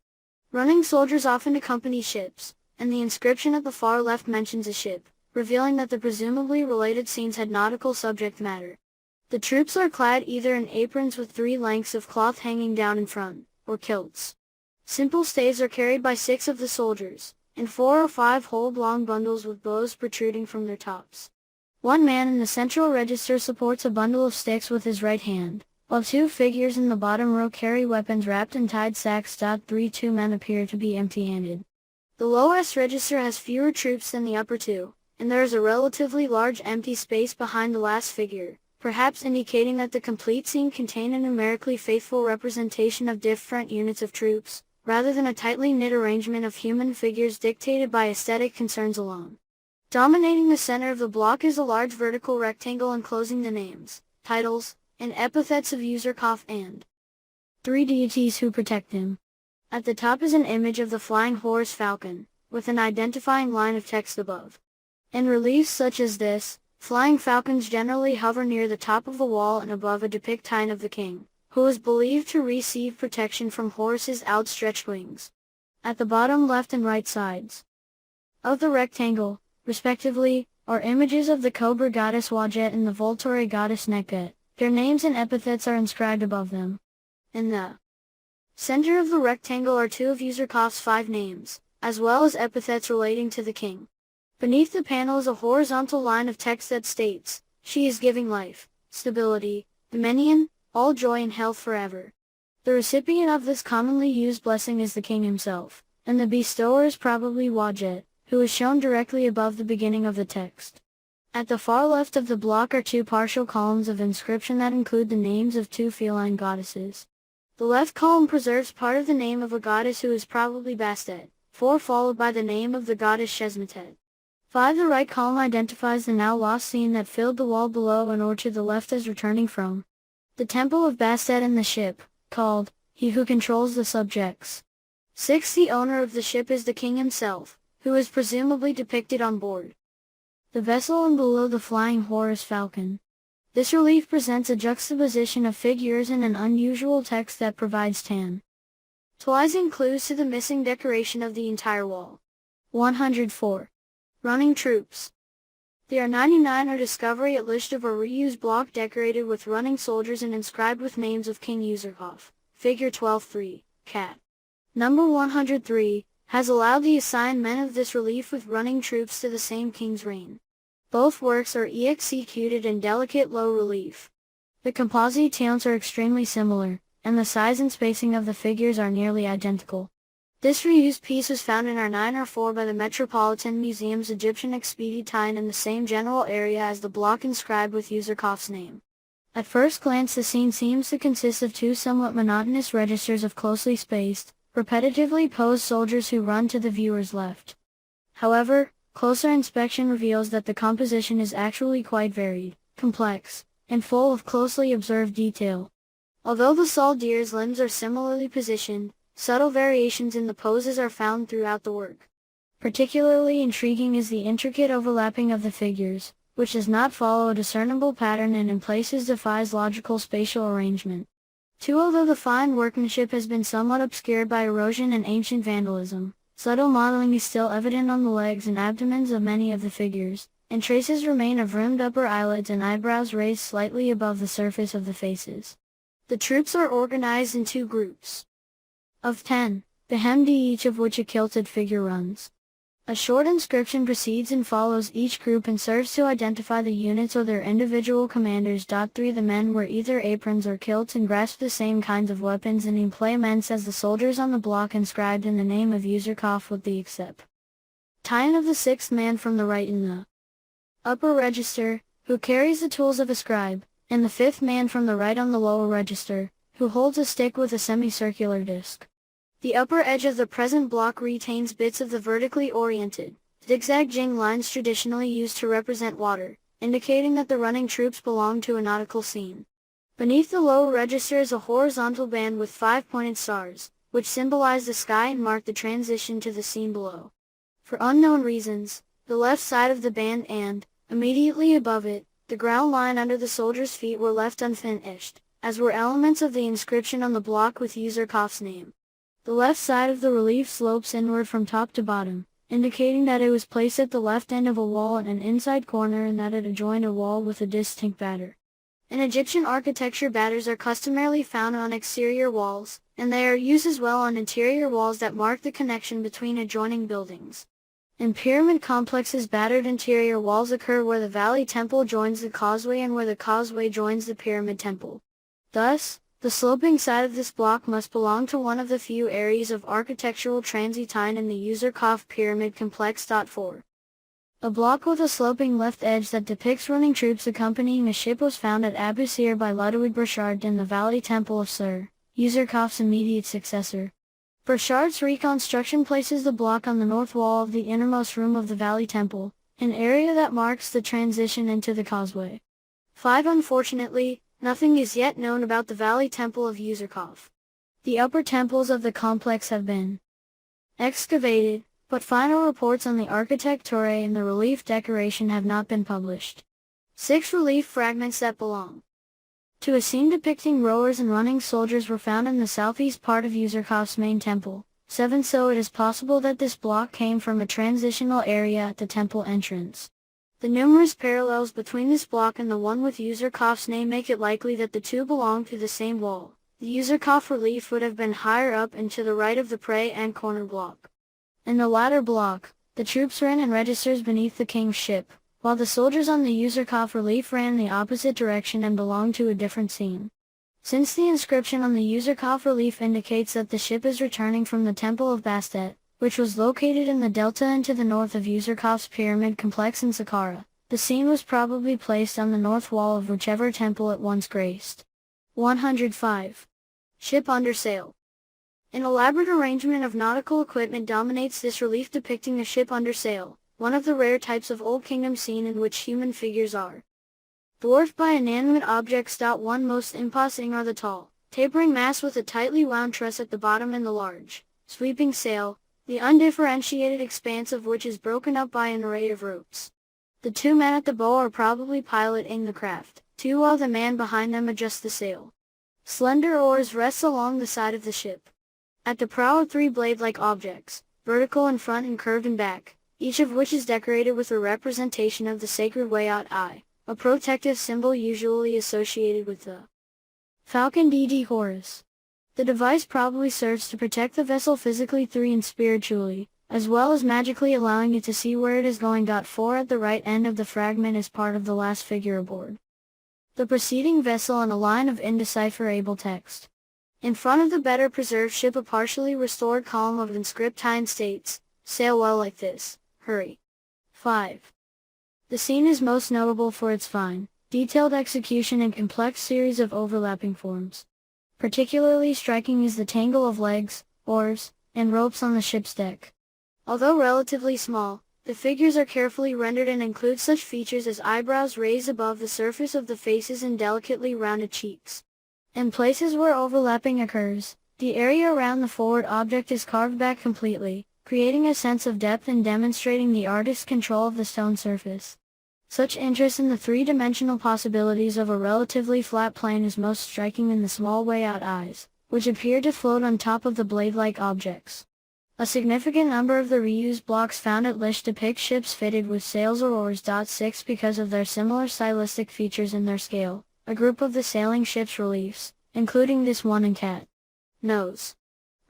Running soldiers often accompany ships, and the inscription at the far left mentions a ship, revealing that the presumably related scenes had nautical subject matter. The troops are clad either in aprons with 3 lengths of cloth hanging down in front, or kilts. Simple staves are carried by 6 of the soldiers, and 4 or 5 hold long bundles with bows protruding from their tops. One man in the central register supports a bundle of sticks with his right hand, while 2 figures in the bottom row carry weapons wrapped in tied sacks. 2 men appear to be empty-handed. The lowest register has fewer troops than the upper 2, and there is a relatively large empty space behind the last figure, perhaps indicating that the complete scene contained a numerically faithful representation of different units of troops, rather than a tightly knit arrangement of human figures dictated by aesthetic concerns alone. Dominating the center of the block is a large vertical rectangle enclosing the names, titles, and epithets of Userkov and 3 deities who protect him. At the top is an image of the flying horse falcon, with an identifying line of text above. In reliefs such as this, flying falcons generally hover near the top of a wall and above a depicting of the king, who is believed to receive protection from Horus's outstretched wings. At the bottom left and right sides of the rectangle, respectively, are images of the cobra goddess Wajet and the Volturi goddess Nekbet. Their names and epithets are inscribed above them. In the center of the rectangle are 2 of Userkov's 5 names, as well as epithets relating to the king. Beneath the panel is a horizontal line of text that states, "She is giving life, stability, dominion, all joy and health forever." The recipient of this commonly used blessing is the king himself, and the bestower is probably Wajet, who is shown directly above the beginning of the text. At the far left of the block are 2 partial columns of inscription that include the names of 2 feline goddesses. The left column preserves part of the name of a goddess who is probably Bastet, 4 followed by the name of the goddess Shesmetet. 5. The right column identifies the now lost scene that filled the wall below and or to the left as returning from the temple of Bastet and the ship, called, "He who controls the subjects." 6. The owner of the ship is the king himself, who is presumably depicted on board the vessel and below the flying Horus falcon. This relief presents a juxtaposition of figures and an unusual text that provides tantalizing clues to the missing decoration of the entire wall. 104. Running troops. There are 99 or discovery at list of a reused block decorated with running soldiers and inscribed with names of King Userkov, figure 12-3, cat. Number 103, has allowed the assigned men of this relief with running troops to the same king's reign. Both works are executed in delicate low relief. The compositions are extremely similar, and the size and spacing of the figures are nearly identical. This reused piece was found in R9R4 by the Metropolitan Museum's Egyptian expedition in the same general area as the block inscribed with Userkov's name. At first glance the scene seems to consist of 2 somewhat monotonous registers of closely spaced, repetitively posed soldiers who run to the viewer's left. However, closer inspection reveals that the composition is actually quite varied, complex, and full of closely observed detail. Although the soldier's limbs are similarly positioned, subtle variations in the poses are found throughout the work. Particularly intriguing is the intricate overlapping of the figures, which does not follow a discernible pattern and in places defies logical spatial arrangement. Although the fine workmanship has been somewhat obscured by erosion and ancient vandalism, subtle modeling is still evident on the legs and abdomens of many of the figures, and traces remain of rimmed upper eyelids and eyebrows raised slightly above the surface of the faces. The troops are organized in 2 groups of 10, behind each of which a kilted figure runs. A short inscription precedes and follows each group and serves to identify the units or their individual commanders. 3 The men wear either aprons or kilts and grasp the same kinds of weapons and implements as the soldiers on the block inscribed in the name of Youthful with the exception of the 6th man from the right in the upper register, who carries the tools of a scribe, and the 5th man from the right on the lower register, who holds a stick with a semicircular disc. The upper edge of the present block retains bits of the vertically oriented, zigzag-jing lines traditionally used to represent water, indicating that the running troops belong to a nautical scene. Beneath the lower register is a horizontal band with 5 pointed stars, which symbolize the sky and mark the transition to the scene below. For unknown reasons, the left side of the band and, immediately above it, the ground line under the soldiers' feet were left unfinished, as were elements of the inscription on the block with Youthful's name. The left side of the relief slopes inward from top to bottom, indicating that it was placed at the left end of a wall in an inside corner and that it adjoined a wall with a distinct batter. In Egyptian architecture, batters are customarily found on exterior walls, and they are used as well on interior walls that mark the connection between adjoining buildings. In pyramid complexes, battered interior walls occur where the valley temple joins the causeway and where the causeway joins the pyramid temple. Thus, the sloping side of this block must belong to one of the few areas of architectural transition in the Youthful pyramid complex. 4. A block with a sloping left edge that depicts running troops accompanying a ship was found at Abu Sir by Ludwig Burchard in the Valley Temple of Sir, Youthful's immediate successor. Burchard's reconstruction places the block on the north wall of the innermost room of the Valley Temple, an area that marks the transition into the causeway. 5. Unfortunately, nothing is yet known about the Valley Temple of Youthful. The upper temples of the complex have been excavated, but final reports on the architecture and the relief decoration have not been published. 6 relief fragments that belong to a scene depicting rowers and running soldiers were found in the southeast part of Youthful's main temple. 7. So it is possible that this block came from a transitional area at the temple entrance. The numerous parallels between this block and the one with Youthful's name make it likely that the two belong to the same wall. The Youthful relief would have been higher up and to the right of the prey and corner block. In the latter block, the troops ran in registers beneath the king's ship, while the soldiers on the Youthful relief ran in the opposite direction and belonged to a different scene. Since the inscription on the Youthful relief indicates that the ship is returning from the Temple of Bastet, which was located in the delta and to the north of Youthful's pyramid complex in Saqqara, the scene was probably placed on the north wall of whichever temple it once graced. 105. Ship under sail. An elaborate arrangement of nautical equipment dominates this relief depicting a ship under sail, one of the rare types of Old Kingdom scene in which human figures are dwarfed by inanimate objects. 1 Most imposing are the tall, tapering masts with a tightly wound truss at the bottom and the large, sweeping sail, the undifferentiated expanse of which is broken up by an array of ropes. The 2 men at the bow are probably piloting the craft, while the man behind them adjusts the sail. Slender oars rest along the side of the ship. At the prow are 3 blade-like objects, vertical in front and curved in back, each of which is decorated with a representation of the sacred Wayat Eye, a protective symbol usually associated with the falcon dd Horus. The device probably serves to protect the vessel physically and spiritually, as well as magically allowing it to see where it is going. 4 At the right end of the fragment is part of the last figure aboard the preceding vessel and a line of indecipherable text. In front of the better preserved ship a partially restored column of inscription states, "Sail well like this, hurry." 5. The scene is most notable for its fine, detailed execution and complex series of overlapping forms. Particularly striking is the tangle of legs, oars, and ropes on the ship's deck. Although relatively small, the figures are carefully rendered and include such features as eyebrows raised above the surface of the faces and delicately rounded cheeks. In places where overlapping occurs, the area around the forward object is carved back completely, creating a sense of depth and demonstrating the artist's control of the stone surface. Such interest in the three-dimensional possibilities of a relatively flat plane is most striking in the small way-out eyes, which appear to float on top of the blade-like objects. A significant number of the reused blocks found at Lish depict ships fitted with sails or oars. 6 Because of their similar stylistic features and their scale, a group of the sailing ship's reliefs, including this one and cat nose.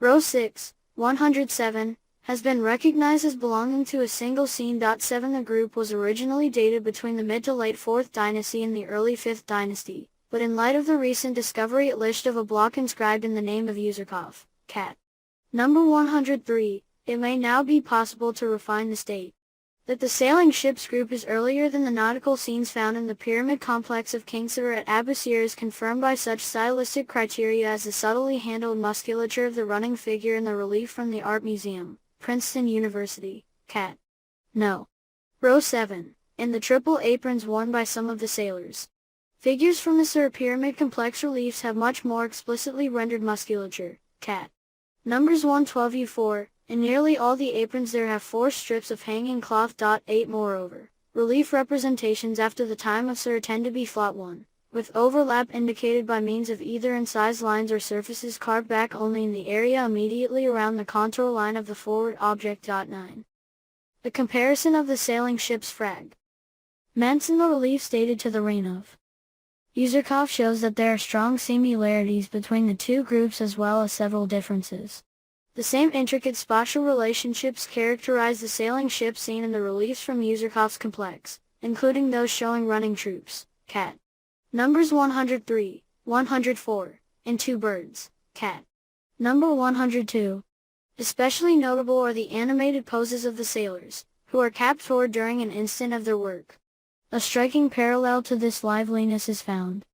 Row 6, 107, has been recognized as belonging to a single scene. 7 The group was originally dated between the mid to late 4th dynasty and the early 5th dynasty, but in light of the recent discovery at Lish of a block inscribed in the name of Userkov, cat number 103, it may now be possible to refine the state that the sailing ships group is earlier than the nautical scenes found in the pyramid complex of Kingsar at Abusir is confirmed by such stylistic criteria as the subtly handled musculature of the running figure in the relief from the Art Museum, Princeton University, cat. No. Row 7, and the triple aprons worn by some of the sailors. Figures from the Sur Pyramid complex reliefs have much more explicitly rendered musculature, cat. Numbers 112-4, and nearly all the aprons there have 4 strips of hanging cloth. 8 Moreover, relief representations after the time of Sur tend to be flat one, with overlap indicated by means of either incised lines or surfaces carved back only in the area immediately around the contour line of the forward object. 9. The comparison of the sailing ship's fragments in the reliefs dated to the reign of Userkov shows that there are strong similarities between the two groups as well as several differences. The same intricate spatial relationships characterize the sailing ship seen in the reliefs from Userkov's complex, including those showing running troops, cat. Numbers 103, 104, and 2 birds, cat. Number 102. Especially notable are the animated poses of the sailors, who are capped forward during an instant of their work. A striking parallel to this liveliness is found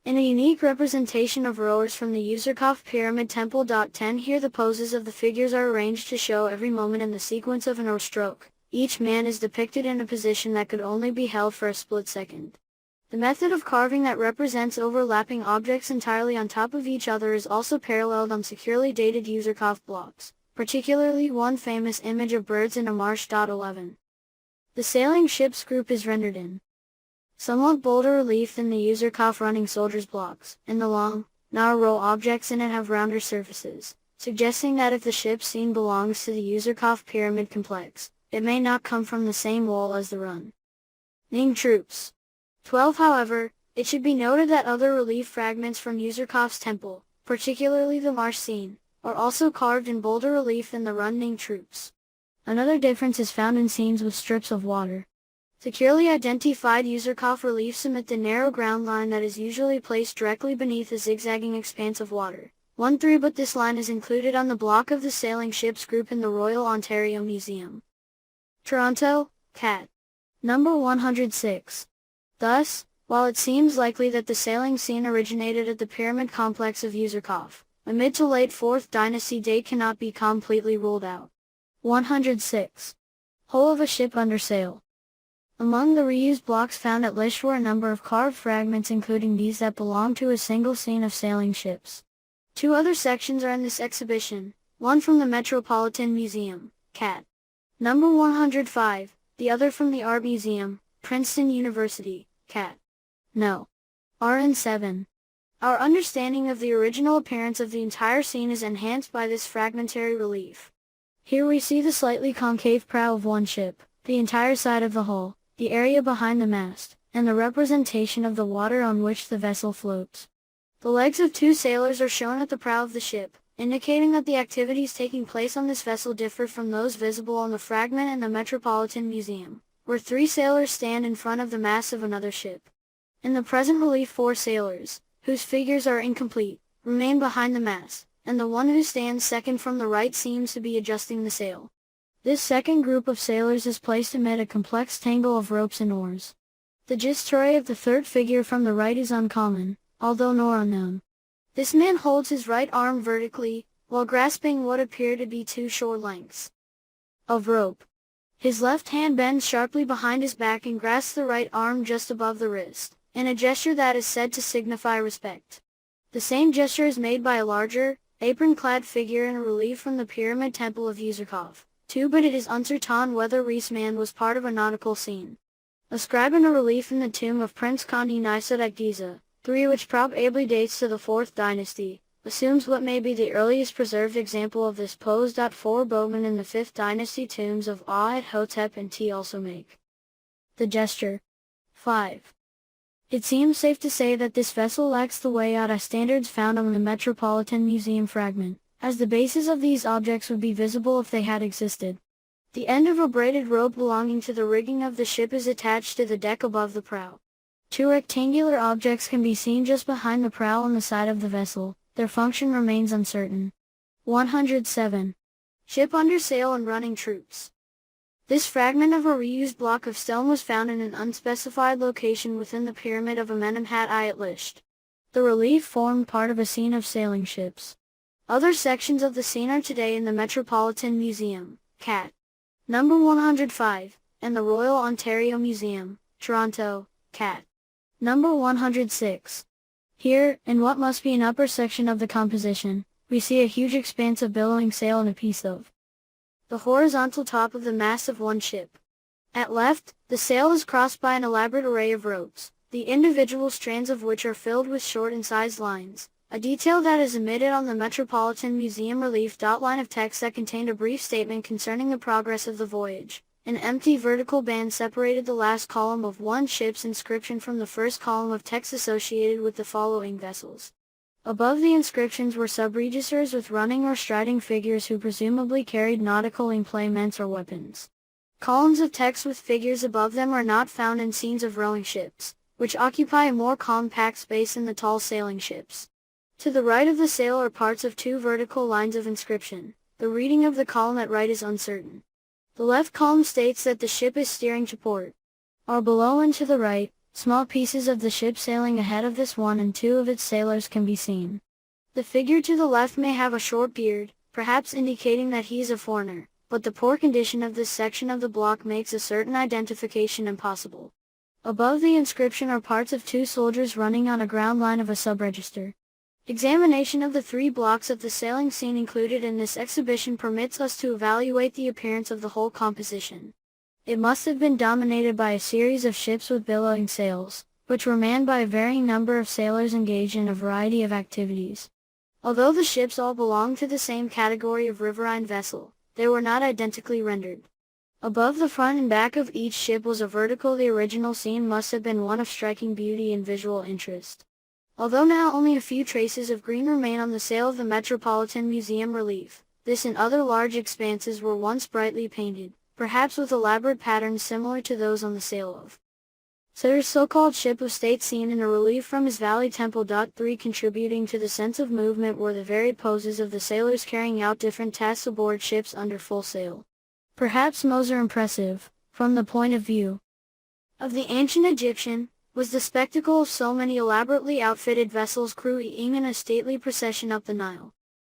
in a unique representation of rowers from the Userkov Pyramid Temple. 10 Here the poses of the figures are arranged to show every moment in the sequence of an oar stroke. Each man is depicted in a position that could only be held for a split second. The method of carving that represents overlapping objects entirely on top of each other is also paralleled on securely dated Userkov blocks, particularly one famous image of birds in a marsh. 11. The sailing ship's group is rendered in somewhat bolder relief than the Userkov running soldiers blocks, and the long, narrow row objects in it have rounder surfaces, suggesting that if the ship scene belongs to the Userkov pyramid complex, it may not come from the same wall as the running troops. 12 However, it should be noted that other relief fragments from Userkov's temple, particularly the marsh scene, are also carved in bolder relief than the running troops. Another difference is found in scenes with strips of water. Securely identified Userkov reliefs omit the narrow ground line that is usually placed directly beneath a zigzagging expanse of water. 1-3 But this line is included on the block of the sailing ships group in the Royal Ontario Museum, Toronto, cat. Number 106. Thus, while it seems likely that the sailing scene originated at the pyramid complex of Userkov, a mid to late 4th dynasty date cannot be completely ruled out. 106. Hull of a ship under sail. Among the reused blocks found at Lish were a number of carved fragments including these that belong to a single scene of sailing ships. 2 other sections are in this exhibition, one from the Metropolitan Museum, cat. Number 105, the other from the Art Museum, Princeton University, cat. No. RN7. Our understanding of the original appearance of the entire scene is enhanced by this fragmentary relief. Here we see the slightly concave prow of one ship, the entire side of the hull, the area behind the mast, and the representation of the water on which the vessel floats. The legs of 2 sailors are shown at the prow of the ship, indicating that the activities taking place on this vessel differ from those visible on the fragment in the Metropolitan Museum, where 3 sailors stand in front of the mast of another ship. In the present relief 4 sailors, whose figures are incomplete, remain behind the mast, and the one who stands second from the right seems to be adjusting the sail. This second group of sailors is placed amid a complex tangle of ropes and oars. The story of the third figure from the right is uncommon, although nor unknown. This man holds his right arm vertically, while grasping what appear to be two short lengths of rope. His left hand bends sharply behind his back and grasps the right arm just above the wrist, in a gesture that is said to signify respect. The same gesture is made by a larger, apron-clad figure in a relief from the Pyramid Temple of Youthful, too, but it is uncertain whether Rees' man was part of a nautical scene. A scribe in a relief in the tomb of Prince Condi Nisad at Giza, which probably dates to the 4th dynasty, assumes what may be the earliest preserved example of this pose. 4 Bowmen in the 5th dynasty tombs of Hotep and T also make the gesture. 5. It seems safe to say that this vessel lacks the way-out standards found on the Metropolitan Museum fragment, as the bases of these objects would be visible if they had existed. The end of a braided rope belonging to the rigging of the ship is attached to the deck above the prow. 2 rectangular objects can be seen just behind the prow on the side of the vessel. Their function remains uncertain. 107. Ship under sail and running troops. This fragment of a reused block of stone was found in an unspecified location within the Pyramid of Amenemhat I at Lisht. The relief formed part of a scene of sailing ships. Other sections of the scene are today in the Metropolitan Museum, Cat. Number 105, and the Royal Ontario Museum, Toronto, Cat. Number 106. Here, in what must be an upper section of the composition, we see a huge expanse of billowing sail and a piece of the horizontal top of the mast of one ship. At left, the sail is crossed by an elaborate array of ropes, the individual strands of which are filled with short incised lines, a detail that is omitted on the Metropolitan Museum relief. Line of text that contained a brief statement concerning the progress of the voyage. An empty vertical band separated the last column of one ship's inscription from the first column of text associated with the following vessels. Above the inscriptions were subregisters with running or striding figures who presumably carried nautical implements or weapons. Columns of text with figures above them are not found in scenes of rowing ships, which occupy a more compact space than the tall sailing ships. To the right of the sail are parts of 2 vertical lines of inscription. The reading of the column at right is uncertain. The left column states that the ship is steering to port. Or below and to the right, small pieces of the ship sailing ahead of this one and 2 of its sailors can be seen. The figure to the left may have a short beard, perhaps indicating that he is a foreigner, but the poor condition of this section of the block makes a certain identification impossible. Above the inscription are parts of 2 soldiers running on a ground line of a subregister. Examination of the 3 blocks of the sailing scene included in this exhibition permits us to evaluate the appearance of the whole composition. It must have been dominated by a series of ships with billowing sails, which were manned by a varying number of sailors engaged in a variety of activities. Although the ships all belonged to the same category of riverine vessel, they were not identically rendered. Above the front and back of each ship was a vertical. The original scene must have been one of striking beauty and visual interest. Although now only a few traces of green remain on the sail of the Metropolitan Museum relief, this and other large expanses were once brightly painted, perhaps with elaborate patterns similar to those on the sail of Sir's so-called ship of state seen in a relief from his Valley Temple. 3 Contributing to the sense of movement were the varied poses of the sailors carrying out different tasks aboard ships under full sail. Perhaps most impressive, from the point of view of the ancient Egyptian, was the spectacle of so many elaborately outfitted vessels crewing in a stately procession up the Nile.